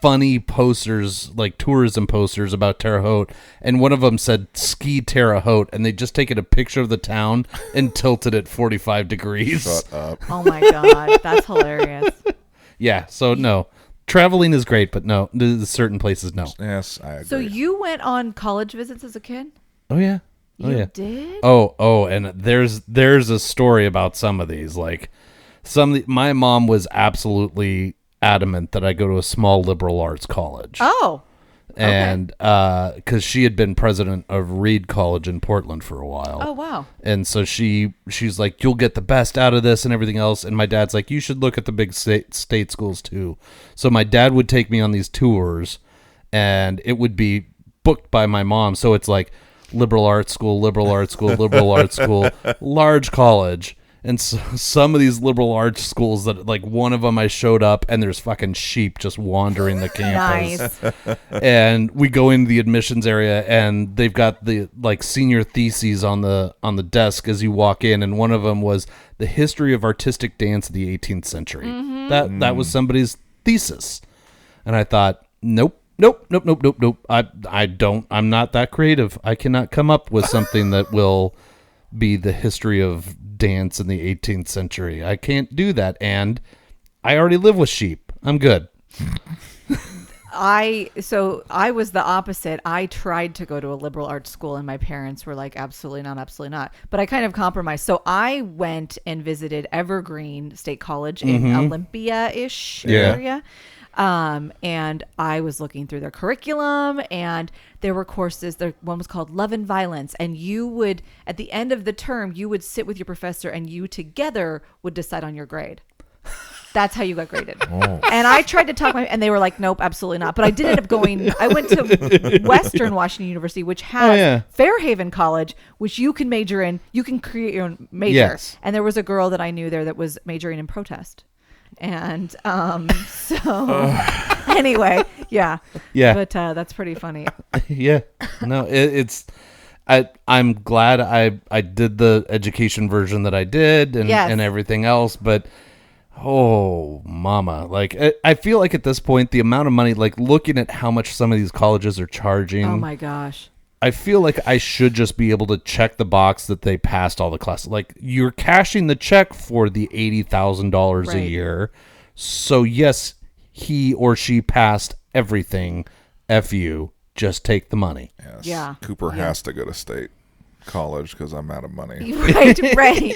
funny posters, like tourism posters about Terre Haute, and one of them said "Ski Terre Haute," and they just taken a picture of the town and tilted it 45 degrees. Shut up. Oh my God, that's hilarious. Yeah, so no. Traveling is great, but no, certain places, no. Yes, I agree. So you went on college visits as a kid? Oh, yeah. You did? Oh, and there's a story about some of these. Like, my mom was absolutely adamant that I go to a small liberal arts college. Oh. And because she had been president of Reed College in Portland for a while. Oh, wow. And so she's like, "You'll get the best out of this," and everything else. And my dad's like, "You should look at the big state schools too." So my dad would take me on these tours, and it would be booked by my mom. So it's like liberal arts school, liberal arts school, liberal arts school, large college. And so some of these liberal arts schools that, like, one of them I showed up and there's fucking sheep just wandering the campus. Nice. And we go into the admissions area and they've got the like senior theses on the desk as you walk in, and one of them was the history of artistic dance of the 18th century. Mm-hmm. That was somebody's thesis. And I thought, nope. I'm not that creative. I cannot come up with something that will be the history of dance in the 18th century. I can't do that, and I already live with sheep. I'm good. I was the opposite. I tried to go to a liberal arts school and my parents were like, absolutely not. But I kind of compromised. So I went and visited Evergreen State College in Olympia-ish area. And I was looking through their curriculum, and there were courses. One was called Love and Violence, and you would, at the end of the term, you would sit with your professor and you together would decide on your grade. That's how you got graded. Oh. And I tried to talk and they were like, nope, absolutely not. But I did end up I went to Western Washington University, which has Fairhaven College, which you can major in. You can create your own major. Yes. And there was a girl that I knew there that was majoring in protest. And anyway, yeah. But that's pretty funny. Yeah. No, I'm glad I did the education version that I did and everything else, but oh mama, like I feel like at this point the amount of money, like looking at how much some of these colleges are charging. Oh my gosh. I feel like I should just be able to check the box that they passed all the classes. Like, you're cashing the check for the $80,000 a year. So yes, he or she passed everything F you, just take the money. Yes. Yeah. Cooper Yeah. has to go to state college because I'm out of money. Right,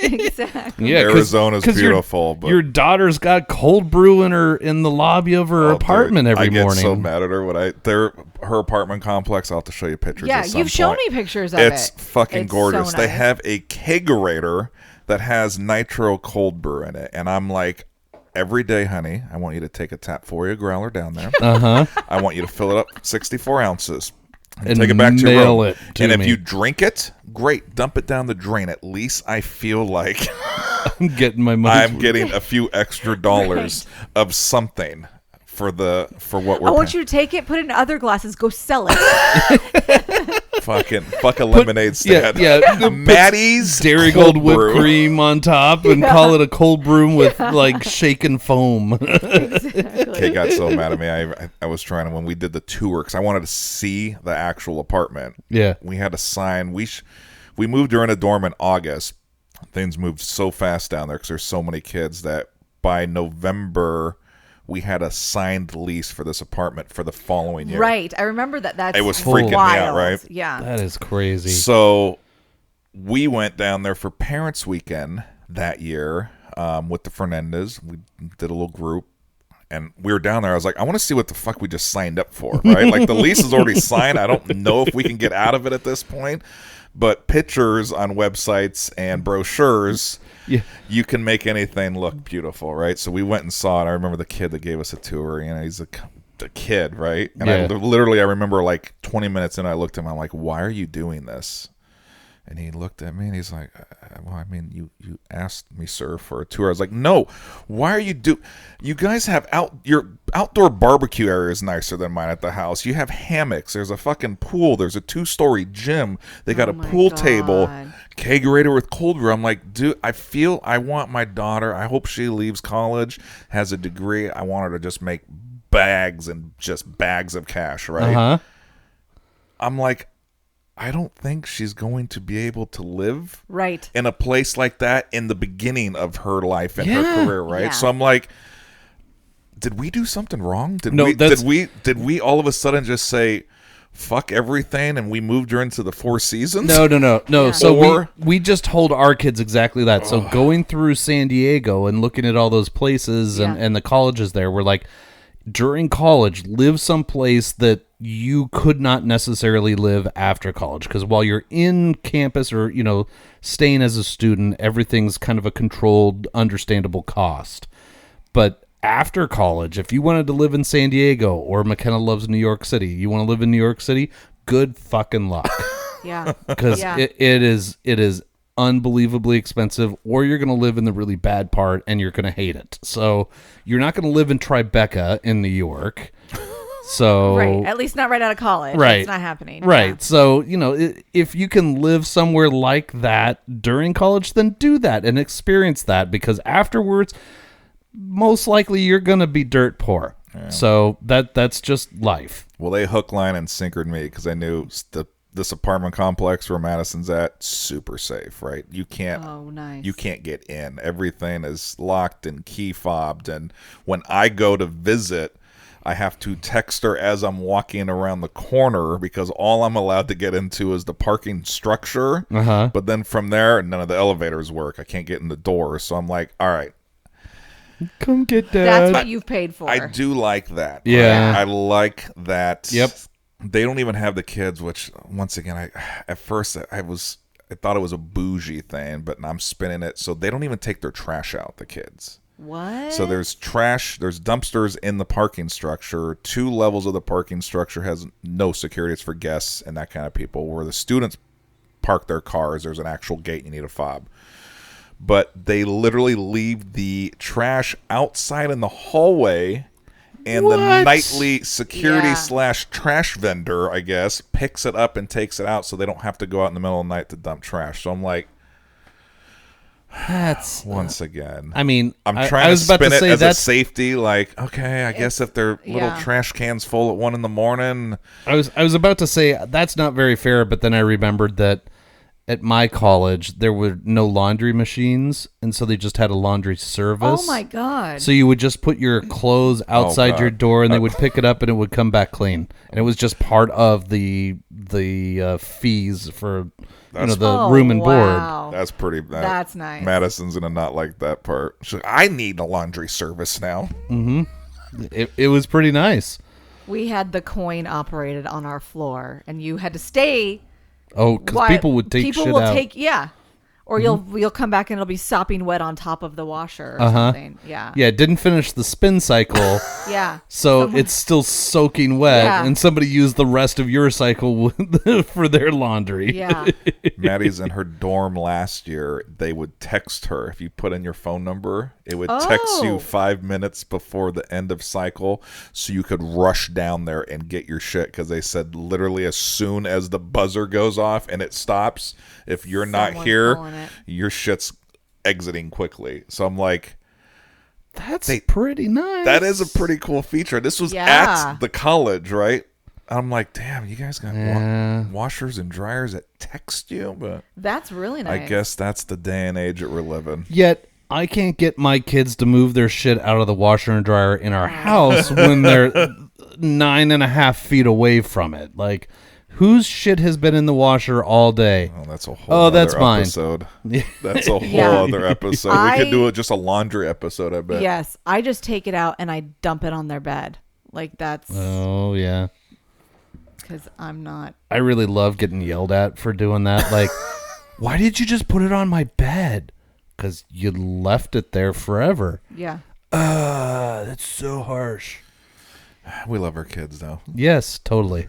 exactly. Yeah, Arizona's beautiful, but your daughter's got cold brew in the lobby of her apartment dude, every morning. I get so mad at her when her apartment complex. I'll have to show you pictures. Yeah, at some you've shown point. me pictures of It's it. fucking It's gorgeous. so They nice. have a kegerator that has nitro cold brew in it, and I'm like, every day, honey, I want you to take a Tap4ya growler down there. I want you to fill it up 64 ounces. And take it back to your mail room. it to And if me. you drink it, great. Dump it down the drain. At least I feel like I'm getting my money. I'm getting a few extra dollars of something for what we're I want paying. you to take it, put it in other glasses, go sell it. Fuck a lemonade stand. yeah. Maddie's Dairy cold Gold whipped brew. cream on top and call it a cold brew with like shaken foam. Kate got so mad at me. I was trying to, when we did the tour, because I wanted to see the actual apartment. Yeah. We had a sign. We moved during a dorm in August. Things moved so fast down there because there's so many kids that by November we had a signed lease for this apartment for the following year. Right. I remember that. That's It was freaking me out, wild. right? Yeah. That is crazy. So we went down there for Parents Weekend that year with the Fernandez. We did a little group. And we were down there. I was like, I want to see what the fuck we just signed up for, right? Like, the lease is already signed. I don't know if we can get out of it at this point. But pictures on websites and brochures, you can make anything look beautiful, right? So we went and saw it. I remember the kid that gave us a tour. You know, he's a kid, right? And I remember like 20 minutes in, I looked at him. I'm like, why are you doing this? And he looked at me and he's like, well, I mean, you asked me, sir, for a tour. I was like, no, why are you you guys have your outdoor barbecue area is nicer than mine at the house. You have hammocks. There's a fucking pool. There's a 2-story gym. They got a pool table, kegerator with cold brew. I'm like, dude, I want my daughter, I hope she leaves college, has a degree. I want her to just make bags of cash, right? I'm like, I don't think she's going to be able to live in a place like that in the beginning of her life and her career, right? Yeah. So I'm like, did we do something wrong? Did we all of a sudden just say fuck everything and we moved her into the Four Seasons? No. Yeah. So we just told our kids exactly that. So going through San Diego and looking at all those places and the colleges there, we're like, during college, live someplace that you could not necessarily live after college, because while you're in campus or staying as a student, everything's kind of a controlled, understandable cost. But after college, if you wanted to live in San Diego, or McKenna loves New York City, you want to live in New York City, good fucking luck. Yeah. Because it is unbelievably expensive, or you're going to live in the really bad part and you're going to hate it. So you're not going to live in Tribeca in New York. So Right. At least not right out of college. Right. It's not happening. Right. Yeah. So, if you can live somewhere like that during college, then do that and experience that, because afterwards, most likely you're going to be dirt poor. Yeah. So that's just life. Well, they hook, line, and sinkered me because I knew this apartment complex where Madison's at, super safe, right? You can't get in. Everything is locked and key fobbed. And when I go to visit, I have to text her as I'm walking around the corner because all I'm allowed to get into is the parking structure. But then from there, none of the elevators work. I can't get in the door. So I'm like, all right, come get Dad. That's what you've paid for. I do like that. Yeah. I like that. Yep. They don't even have the kids, which once again, at first I thought it was a bougie thing, but I'm spinning it. So they don't even take their trash out, the kids. What? So there's dumpsters in the parking structure. 2 levels of the parking structure has no security. It's for guests and that kind of people. Where the students park their cars, there's an actual gate you need a fob. But they literally leave the trash outside in the hallway, and the nightly security / trash vendor, I guess, picks it up and takes it out so they don't have to go out in the middle of the night to dump trash. So I'm like, that's once again. I mean, I'm trying to spin it as that's a safety, like, okay, I guess if they're little trash cans full at 1 a.m. I was about to say that's not very fair, but then I remembered that at my college, there were no laundry machines, and so they just had a laundry service. Oh my God. So you would just put your clothes outside God. your door, and they would pick it up, and it would come back clean. And it was just part of the fees for the room and board. Wow. That's pretty. That's nice. Madison's gonna not like that part. She's like, I need a laundry service now. It was pretty nice. We had the coin operated on our floor, and you had to stay. Oh, because people would take shit out. Or you'll come back and it'll be sopping wet on top of the washer or something. Yeah. Yeah, it didn't finish the spin cycle. Yeah. So it's still soaking wet, Yeah. and somebody used the rest of your cycle for their laundry. Yeah. Maddie's in her dorm last year. They would text her. If you put in your phone number, it would text you 5 minutes before the end of cycle so you could rush down there and get your shit, because they said literally as soon as the buzzer goes off and it stops, if you're not Someone's here, pulling it. your shit's exiting quickly. So I'm like, That's pretty nice. that is a pretty cool feature. This was Yeah. at the college, right? I'm like, damn, you guys got Yeah. washers and dryers that text you? But That's really nice. I guess that's the day and age that we're living. Yet I can't get my kids to move their shit out of the washer and dryer in our house when they're 9.5 feet away from it. Like, whose shit has been in the washer all day? Oh, that's a whole Oh, that's other mine. episode. That's a whole Yeah. other episode. We could do just a laundry episode, I bet. Yes. I just take it out and I dump it on their bed. Like that's Oh, yeah. because I'm not. I really love getting yelled at for doing that. Like, why did you just put it on my bed? Because you left it there forever. Yeah. That's so harsh. We love our kids, though. Yes, totally.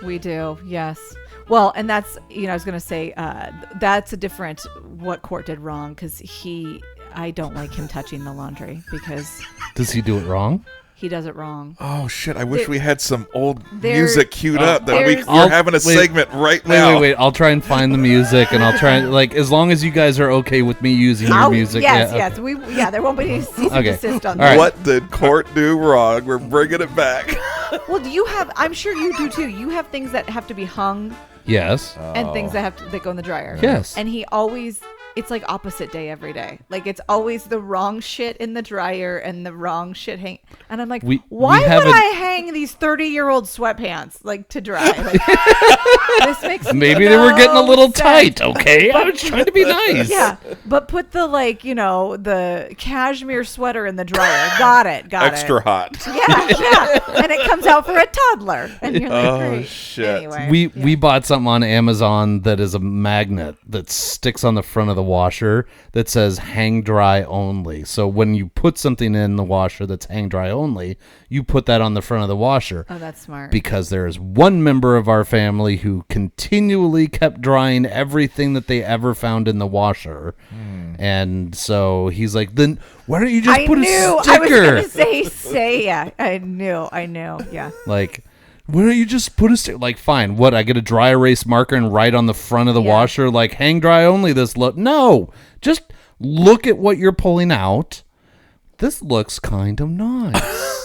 We do, yes. Well, and that's, I was going to say, that's a different what Court did wrong, because I don't like him touching the laundry because Does he do it wrong? he does it wrong. Oh, shit. I wish we had some old there- music queued up that we're I'll- having a wait. segment right now. Wait. I'll try and find the music, and I'll try and, like, as long as you guys are okay with me using your music. Yes, yeah, yes. There won't be any cease and Okay. desist on All that. right. What did Court do wrong? We're bringing it back. Well, do you have, I'm sure you do too. You have things that have to be hung Yes. and things that that go in the dryer. Yes. And he always, it's like opposite day every day. Like it's always the wrong shit in the dryer and the wrong shit hang. And I'm like, why have would a- I hang these 30-year-old sweatpants like to dry? Like, this makes Maybe they were getting a little sense. tight, okay? I was trying to be nice. Yeah, but put the the cashmere sweater in the dryer. Got it. Extra hot. Yeah, and it comes out for a toddler, and you're like, Oh, great. shit. Anyway, We bought something on Amazon that is a magnet that sticks on the front of the washer that says hang dry only. So when you put something in the washer that's hang dry only, you put that on the front of the washer. Oh, that's smart. Because there is one member of our family who continually kept drying everything that they ever found in the washer. And so he's like, then why don't you just put a sticker? I was gonna say yeah. I knew. Yeah. Like, why don't you just put a sticker? Like, fine, what? I get a dry erase marker and write on the front of the Yeah. washer, like, hang dry only this look. No, just look at what you're pulling out. This looks kind of nice.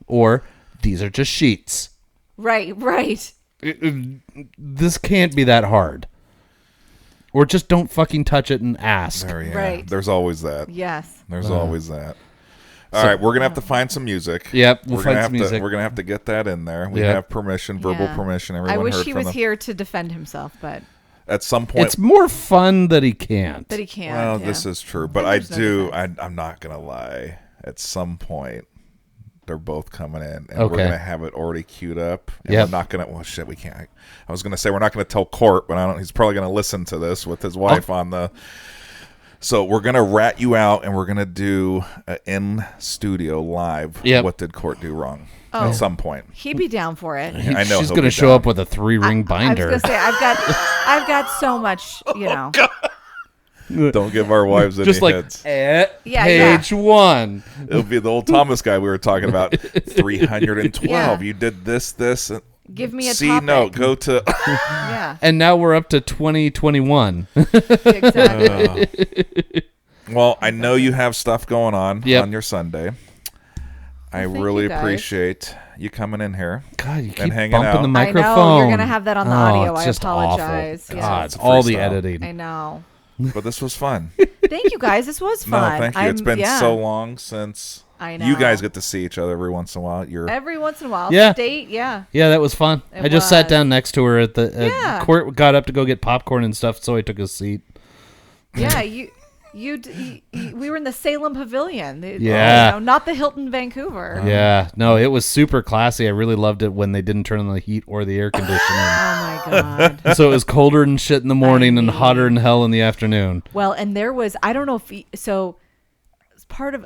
Or, these are just sheets. Right. This can't be that hard. Or just don't fucking touch it and ask. Right. There's always that. Yes. There's always that. All right, we're gonna have to find some music. Yep, we'll We're find gonna some have music. to. We're gonna have to get that in there. We Yep. have permission, verbal Yeah. permission. Everyone I wish heard he from was the- here to defend himself, but at some point. It's more fun that he can't. he can't. Well, yeah. this is true, but And I there's no do. defense. I'm not gonna lie. At some point, they're both coming in, and Okay. we're gonna have it already queued up. And Yep. we're not gonna. Well, shit, we can't. I was gonna say we're not gonna tell Court, but I don't. He's probably gonna listen to this with his wife on the. So we're gonna rat you out, and we're gonna do an in studio live. Yep. What did Court do wrong? Oh. At some point, He'd be down for it. I know She's he'll going to be show down. up with a 3-ring binder. I was gonna say I've got so much, Don't give our wives any Just like, hits. Yeah, page 1. It'll be the old Thomas guy we were talking about. 312. Yeah. You did this. And Give me a C topic. note. Go to. Yeah, And now we're up to 2021. exactly. Well, I know you have stuff going on Yep. on your Sunday. I Well, thank really you guys. appreciate you coming in here. God, you And keep hanging bumping out. the I microphone. I know, you're gonna have that on the audio. It's I just apologize. Awful. Yeah. God, It's a all the freestyle. editing. I know. But this was fun. Thank you guys. This was No, fun. thank you. It's been so long since I know. you guys get to see each other every once in a while. Every once in a while. Yeah. State, yeah. Yeah, that was fun. It I just sat was. down next to her at the Yeah. court, got up to go get popcorn and stuff, so I took a seat. Yeah, we were in the Salem Pavilion. Yeah. Not the Hilton Vancouver. Yeah, no, it was super classy. I really loved it when they didn't turn on the heat or the air conditioning. Oh my God. So it was colder than shit in the morning and mean- hotter than hell in the afternoon. Well, and there was, I don't know if,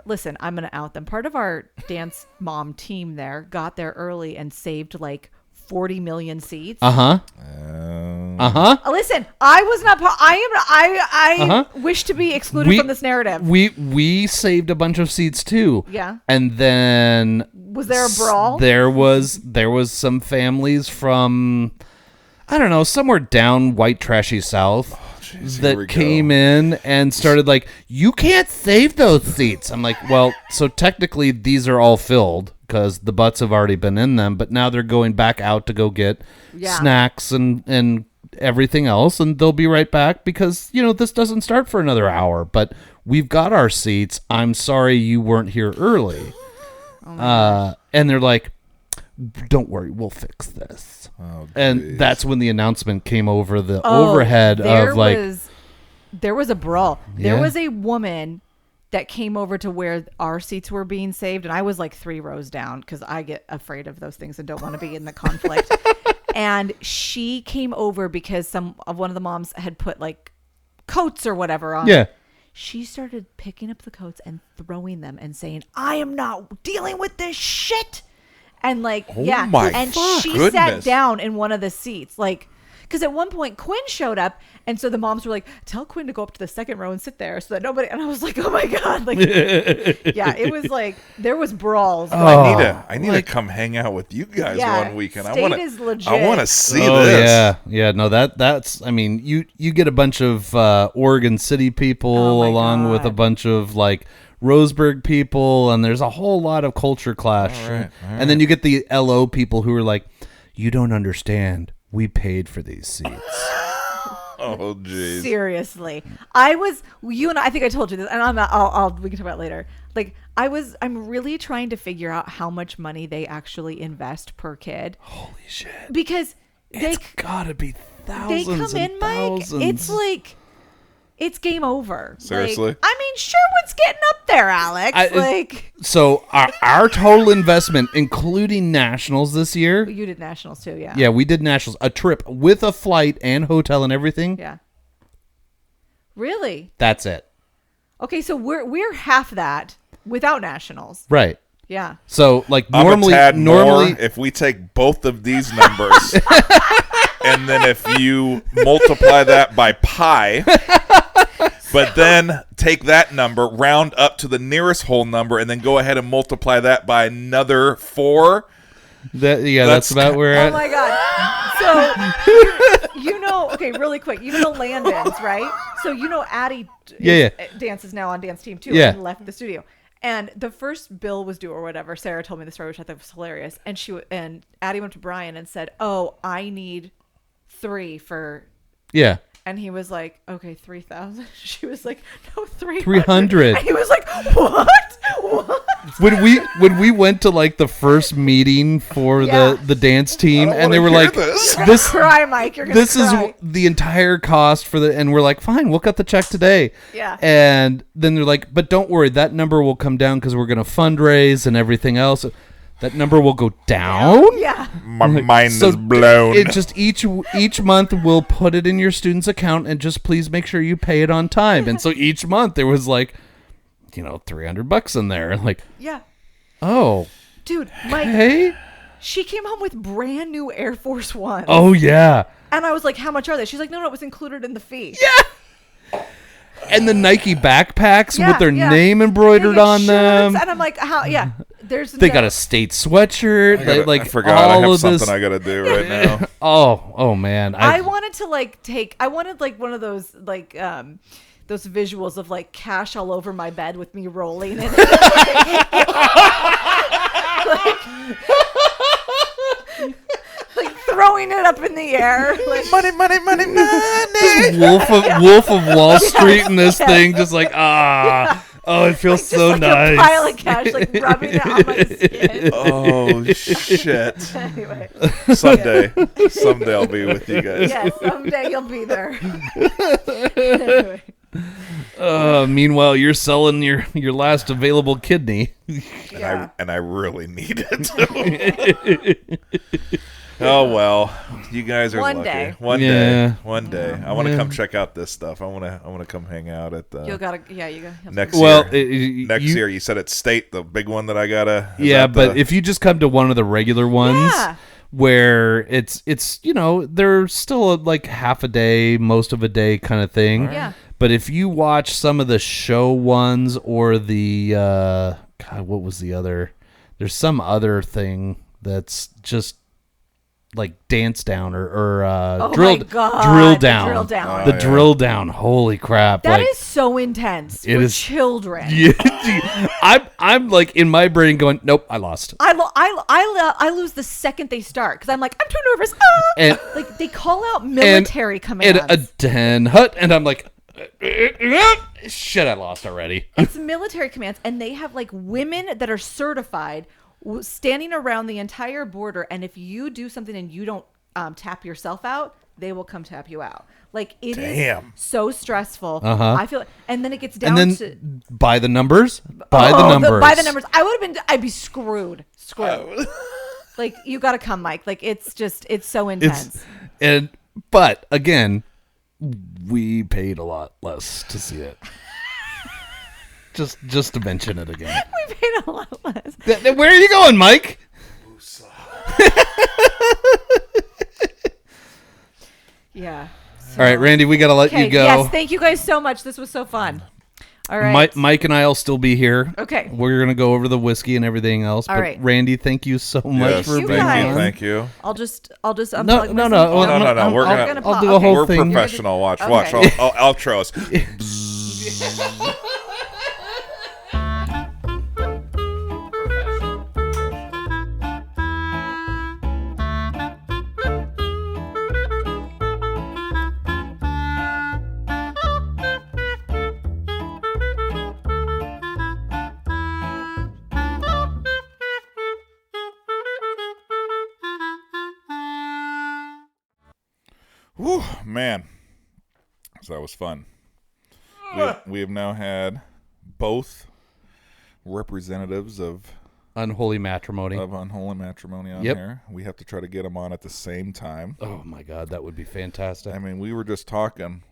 listen, I'm going to out them. Part of our dance mom team there got there early and saved like 40 million seats. Uh-huh. Listen, I was not part, I wish to be excluded from this narrative. We saved a bunch of seats too. Yeah. And then Was there a brawl? There was some families from, I don't know, somewhere down white trashy south Here we that go. came in and started like, you can't save those seats. I'm like, well, so technically these are all filled because the butts have already been in them, but now they're going back out to go get snacks and everything else, and they'll be right back because, this doesn't start for another hour, but we've got our seats. I'm sorry you weren't here early. And they're like, don't worry, we'll fix this. Oh, and that's when the announcement came over the overhead of like, there was a brawl. There Yeah. was a woman that came over to where our seats were being saved, and I was like 3 rows down because I get afraid of those things and don't want to be in the conflict. And she came over because one of the moms had put like coats or whatever on. yeah. She started picking up the coats and throwing them and saying, I am not dealing with this shit. And like, my and she goodness. sat down in one of the seats, like, because at one point Quinn showed up, and so the moms were like, tell Quinn to go up to the second row and sit there so that nobody, and I was like, oh my God. Like, yeah, it was like, there was brawls. I need to come hang out with you guys one weekend. State is legit. I want to see Oh this. yeah. No, that's. I mean, you get a bunch of Oregon City people Oh, my along with a God. bunch of like Roseburg people, and there's a whole lot of culture clash. All right. And then you get the LO people who are like, you don't understand. We paid for these seats. Oh, jeez. Seriously, I think I told you this, and we can talk about it later. Like, I'm really trying to figure out how much money they actually invest per kid. Holy shit! Because It's gotta be they thousands. come in, and Mike. thousands. It's like, it's game over. Seriously? Like, I mean, Sherwood's getting up there, Alex. So our total investment, including nationals this year. You did nationals too, yeah. Yeah, we did nationals. A trip with a flight and hotel and everything. Yeah. Really? That's it. Okay, so we're half that without nationals. Right. Yeah. So like I'm normally, a tad normally, more if we take both of these numbers, and then if you multiply that by pi, but then take that number, round up to the nearest whole number, and then go ahead and multiply that by another 4. that's about where. Oh my God. So, okay, really quick. You know Landon's, right? So, Addie dances now on dance team too. Yeah. And left the studio. And the first bill was due or whatever. Sarah told me the story, which I thought was hilarious. And Addie went to Brian and said, "Oh, I need 3 for." Yeah. And he was like, "Okay, 3,000." She was like, "No, 300. And he was like, "What? What?" When we went to like the first meeting for Yeah. the dance team, I don't and they were wanna hear like, this. You're gonna cry, Mike. You're gonna this cry. is the entire cost for and we're like, fine, we'll cut the check today. Yeah. And then they're like, but don't worry, that number will come down because we're going to fundraise and everything else. That number will go down. Yeah. My mind So is blown. It just each month we'll put it in your student's account and just please make sure you pay it on time. And so each month there was like, $300 in there. Like, Yeah. oh, Dude, Mike, hey, she came home with brand new Air Force Ones. oh yeah. And I was like, how much are they? She's like, no, it was included in the fee. Yeah. And the Nike backpacks Yeah, with their yeah. name They embroidered get on shirts, them. And I'm like, how? Yeah. They got a state sweatshirt. I forgot. I have something I gotta do right now. Oh man. I wanted to I wanted like one of those like those visuals of like cash all over my bed with me rolling in it. like throwing it up in the air. Like, money, money, money, money. Wolf of Wall Street in this thing, just like oh, it feels so like nice. A pile of cash, like rubbing it on my skin. Oh shit! Anyway, Someday I'll be with you guys. yes, someday you'll be there. Anyway. Meanwhile, you're selling your last available kidney. Yeah. And I really need it. Oh well, you guys are One lucky. day. One Yeah. day. I want to come check out this stuff. I want to come hang out at the You gotta. next Well, year. Next year, you said it's State, the big one that I gotta. Yeah, but if you just come to one of the regular ones. Yeah. Where it's they're still like half a day, most of a day kind of thing. Yeah. But if you watch some of the show ones or the God, what was the other? There's some other thing that's just like dance down or drill down. Drill down. The drill down. Holy crap! That like, is so intense it for is- children. Yeah, I'm like in my brain going, nope, I lost. I lose the second they start because I'm like, I'm too nervous. And- like they call out military commands. And a den hut, and I'm like, shit, I lost already. It's military commands, and they have like women that are certified standing around the entire border. And if you do something and you don't tap yourself out, they will come tap you out. Like it is so stressful. I feel, and then it gets down And to then by the numbers, by the numbers. by the numbers. I'd be screwed. Like you got to come, Mike. Like it's so intense. But again, we paid a lot less to see it. just to mention it again. We paid a lot less. Where are you going, Mike? Yeah. All right, Randy, we got to let you go. Yes, thank you guys so much. This was so fun. All right. Mike and I will still be here. Okay. We're going to go over the whiskey and everything else. All but right. Randy, thank you so much Yes, for You being guys. on. Thank you. I'll just unplug No. No. We're I'm gonna. I'll do a whole We're thing. professional. Watch. Okay. Watch. I'll outro us. Whew, man. So that was fun. We have now had both representatives of Unholy matrimony. Unholy Matrimony on Yep. here. We have to try to get them on at the same time. Oh my God, that would be fantastic. I mean, we were just talking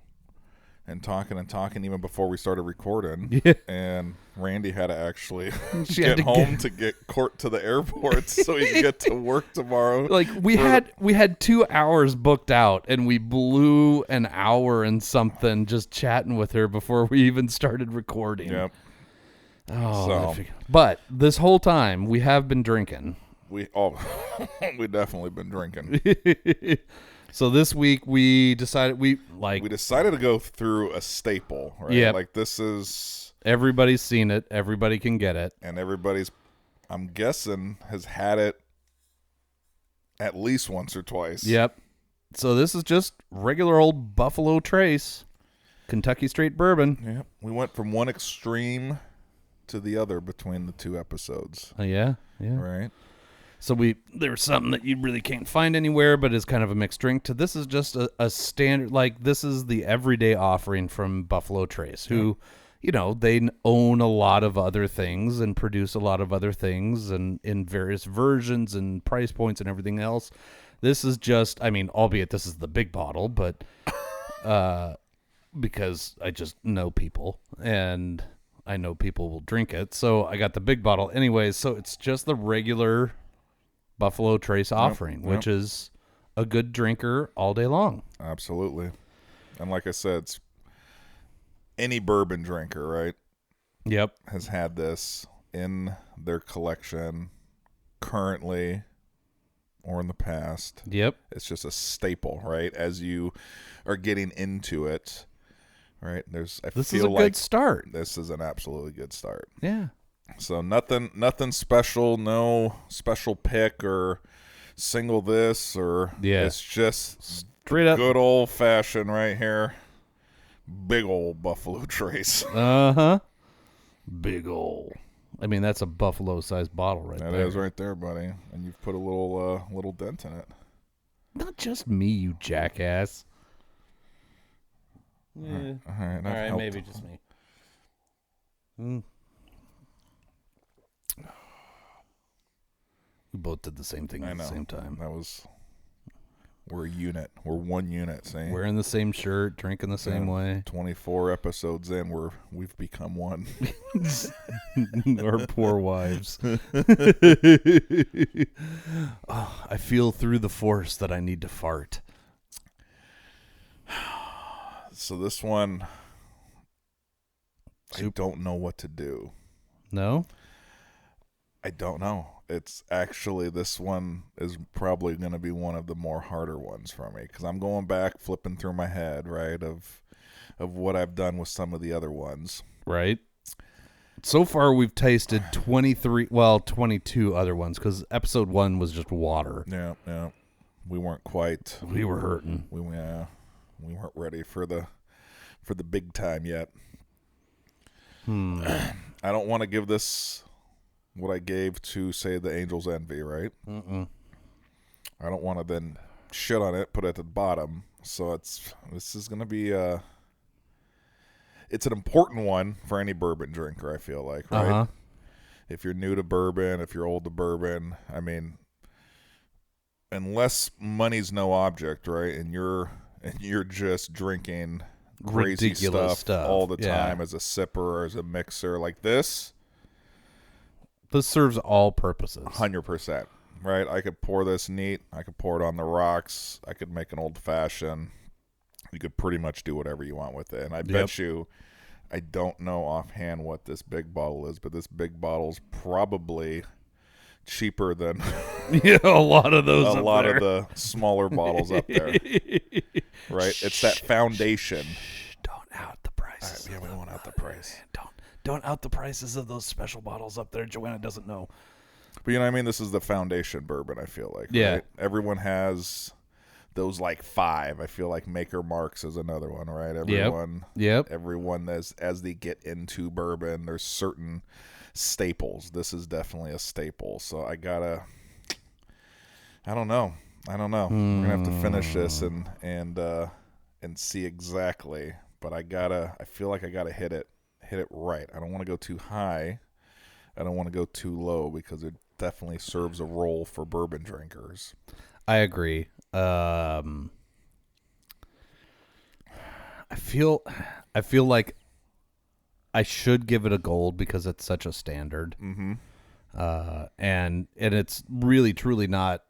even before we started recording. Yeah. And Randy had to actually She get had to home to get Court to the airport so he could get to work tomorrow. Like we had 2 hours booked out, and we blew an hour and something just chatting with her before we even started recording. Yep. Oh, but this whole time we have been drinking. We definitely been drinking. So this week we decided we decided to go through a staple, right? Yep. Like this is everybody's seen it, everybody can get it. and everybody's, I'm guessing, has had it at least once or twice. Yep. So this is just regular old Buffalo Trace, Kentucky Straight Bourbon. Yep. We went from one extreme to the other between the two episodes. Yeah. Right? So there's something that you really can't find anywhere, but is kind of a mixed drink. To this is just a standard, like this is the everyday offering from Buffalo Trace, who, they own a lot of other things and produce a lot of other things and in various versions and price points and everything else. This is just, albeit this is the big bottle, but because I just know people and I know people will drink it. So I got the big bottle anyways. So it's just the regular Buffalo Trace offering, which is a good drinker all day long. Absolutely. And like I said, it's any bourbon drinker, right, Yep. has had this in their collection currently or in the past. Yep. It's just a staple, right? As you are getting into it, right? This is a good start. This is an absolutely good start. Yeah. So nothing special, no special pick or single this or it's just straight up good old fashioned right here. Big old Buffalo Trace. Big ol'. I mean, that's a buffalo-sized bottle right That there. is right there, buddy. And you've put a little dent in it. Not just me, you jackass. Yeah. All right, All right, maybe just me. We both did the same thing at the same time. We're a unit. We're one unit. Saying Wearing the same shirt, drinking the same way. 24 episodes in, we've become one. Our poor wives. Oh, I feel through the force that I need to fart. So this one, I don't know what to do. No? I don't know. It's actually, this one is probably going to be one of the more harder ones for me because I'm going back, flipping through my head, right, of what I've done with some of the other ones. Right. So far, we've tasted 22 other ones because episode 1 was just water. Yeah. We weren't quite. We were hurting. We weren't ready for the big time yet. I don't want to give this what I gave to, say, the Angel's Envy, right? I don't want to then shit on it, put it at the bottom. So this is going to be it's an important one for any bourbon drinker, I feel like, right? If you're new to bourbon, if you're old to bourbon, I mean, unless money's no object, right? And you're just drinking crazy ridiculous stuff all the time as a sipper or as a mixer like this. This serves all purposes. 100%. Right? I could pour this neat. I could pour it on the rocks. I could make an old fashioned. You could pretty much do whatever you want with it. And I bet you, I don't know offhand what this big bottle is, but this big bottle's probably cheaper than a lot of those. a lot of the smaller bottles up there. Right? It's that foundation. Don't out the prices. We won't out the price. Don't out the prices of those special bottles up there. Joanna doesn't know. But you know what I mean? This is the foundation bourbon, I feel like. Yeah. Right? Everyone has those like 5. I feel like Maker Marks is another one, right? Everyone as they get into bourbon, there's certain staples. This is definitely a staple. So I don't know. We're gonna have to finish this and see exactly. But I feel like I gotta hit it right. I don't want to go too high. I don't want to go too low because it definitely serves a role for bourbon drinkers. I agree. I feel like I should give it a gold because it's such a standard. And it's really truly not.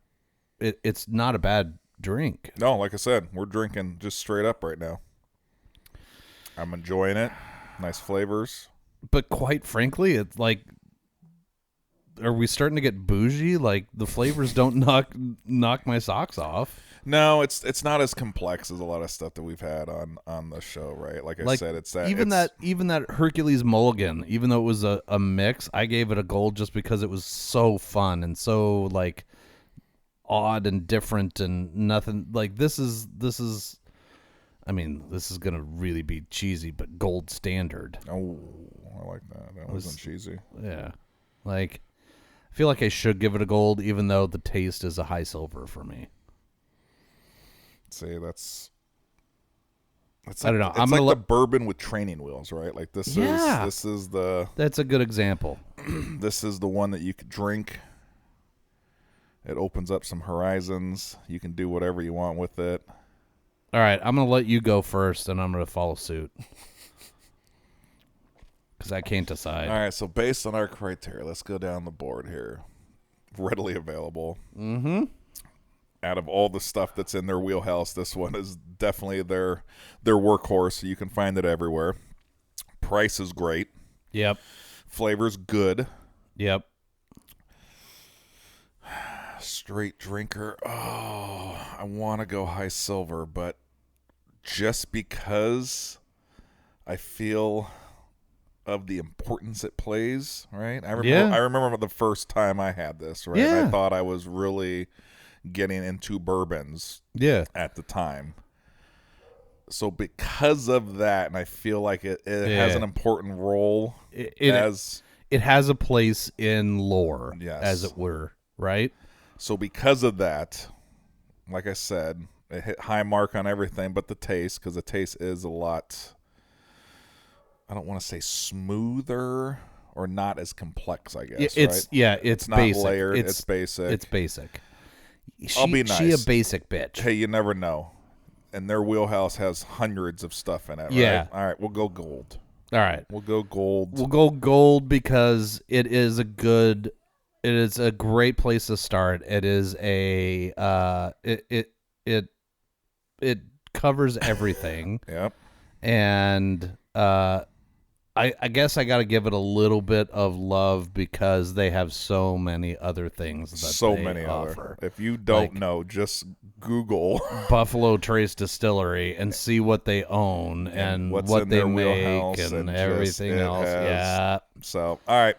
It's not a bad drink. No, like I said, we're drinking just straight up right now. I'm enjoying it. Nice flavors. But quite frankly, it's like, are we starting to get bougie? Like the flavors don't knock my socks off. No, it's not as complex as a lot of stuff that we've had on the show, right? Like I said, it's that even that Hercules Mulligan, even though it was a mix, I gave it a gold just because it was so fun and so like odd and different and nothing like this is. I mean, this is going to really be cheesy, but gold standard. Oh, I like that. That wasn't cheesy. Yeah. Like, I feel like I should give it a gold, even though the taste is a high silver for me. See, that's I don't know. It's I'm like gonna the bourbon with training wheels, right? Like this is the That's a good example. this is the one that you could drink. It opens up some horizons. You can do whatever you want with it. All right, I'm going to let you go first, and I'm going to follow suit. Because I can't decide. All right, so based on our criteria, let's go down the board here. Readily available. Out of all the stuff that's in their wheelhouse, this one is definitely their workhorse. You can find it everywhere. Price is great. Yep. Flavor's good. Yep. Straight drinker. Oh, I want to go high silver, but just because I feel of the importance it plays, right? I Yeah. remember the first time I had this, right? Yeah. I thought I was really getting into bourbons Yeah. at the time. So because of that, and I feel like it has an important role It has a place in lore, Yes. as it were, right? So because of that, like I said, it hit high mark on everything but the taste, because the taste is a lot, I don't want to say smoother or not as complex, I guess. It's right? it's not basic. layered. It's basic. It's basic. I'll be nice. She a basic bitch. Hey, you never know. And their wheelhouse has hundreds of stuff in it. Right? Yeah. All right, we'll go gold. All right. We'll go gold. We'll go gold because it is a great place to start. It is it covers everything. Yep. And I guess I got to give it a little bit of love because they have so many other things that they offer. If you don't know, just Google Buffalo Trace Distillery and see what they own and what's what in they their make wheelhouse and just everything it else. has- Yeah. So, all right.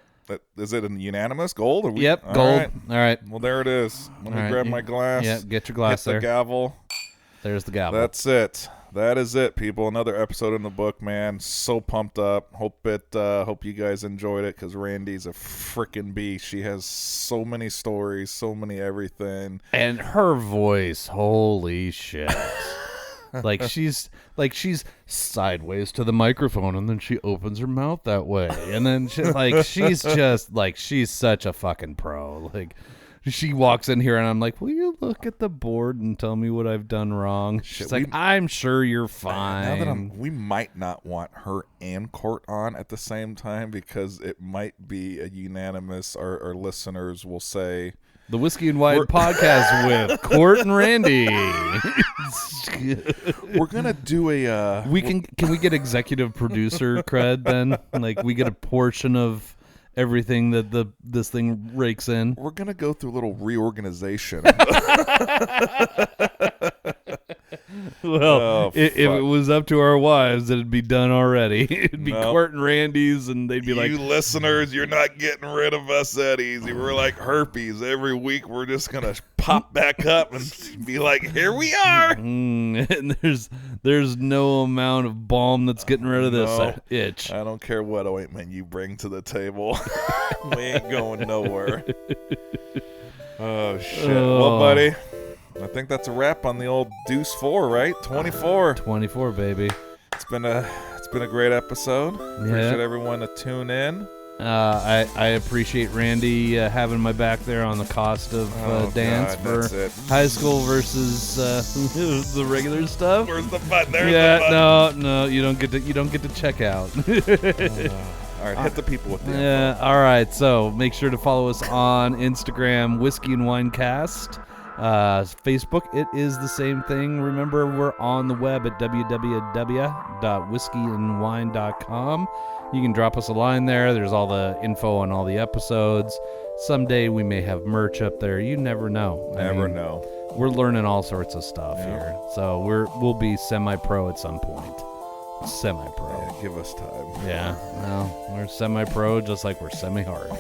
Is it a unanimous gold? Yep. All Gold. right. All right. Well, there it is. Let me All right. grab my glass. Yeah. Get your glass Hit there. the gavel. There's the gavel. That's it. That is it, people. Another episode in the book, man. So pumped up. Hope you guys enjoyed it, because Randy's a freaking beast. She has so many stories, so many everything. And her voice, holy shit. she's sideways to the microphone and then she opens her mouth that way. And then she's such a fucking pro. Like, she walks in here and I'm like, will you look at the board and tell me what I've done wrong? She's like, I'm sure you're fine. Now that we might not want her and Court on at the same time, because it might be a unanimous, our listeners will say, the Whiskey and Wine podcast with Court and Randy. we're gonna do a can we get executive producer cred then? Like, we get a portion of everything that this thing rakes in. we're gonna go through a little reorganization. Well, if it was up to our wives, it'd be done already. It'd be Court and Randy's, and they'd be like, you listeners, you're not getting rid of us that easy. We're like herpes. Every week we're just gonna pop back up and be like, here we are. and there's no amount of balm that's getting rid of this itch. I don't care what ointment you bring to the table. We ain't going nowhere. Oh shit. Well, buddy, I think that's a wrap on the old Deuce 4, right? 24. 24, baby. It's been a great episode. Appreciate everyone to tune in. I appreciate Randy having my back there on the cost of dance for high school versus the regular stuff. Where's the button? There's the button. No, you don't get to check out. All right, hit the people with the info. All right, so make sure to follow us on Instagram, Whiskey and Wine Cast. Facebook, it is the same thing. Remember, we're on the web at www.whiskeyandwine.com. You can drop us a line there. There's all the info on all the episodes. Someday we may have merch up there. You never know. Never know. We're learning all sorts of stuff here. So we'll be semi-pro at some point. Semi-pro. Yeah, give us time. Yeah. Well, we're semi-pro just like we're semi-hard.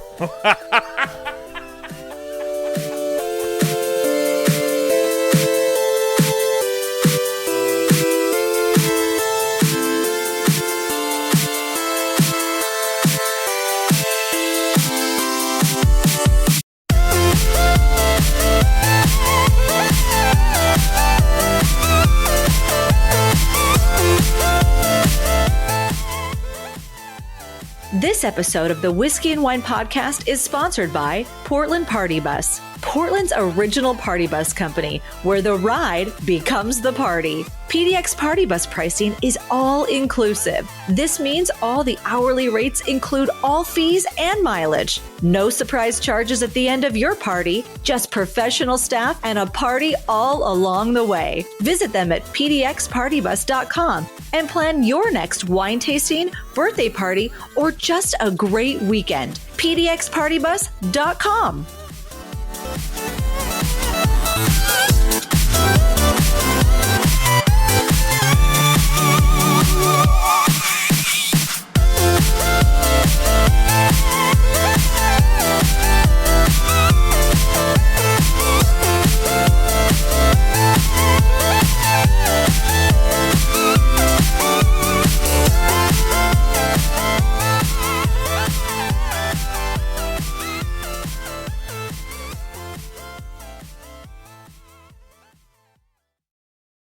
This episode of the Whiskey and Wine Podcast is sponsored by Portland Party Bus, Portland's original party bus company, where the ride becomes the party. PDX Party Bus pricing is all inclusive. This means all the hourly rates include all fees and mileage. No surprise charges at the end of your party, just professional staff and a party all along the way. Visit them at pdxpartybus.com and plan your next wine tasting, birthday party, or just a great weekend. pdxpartybus.com.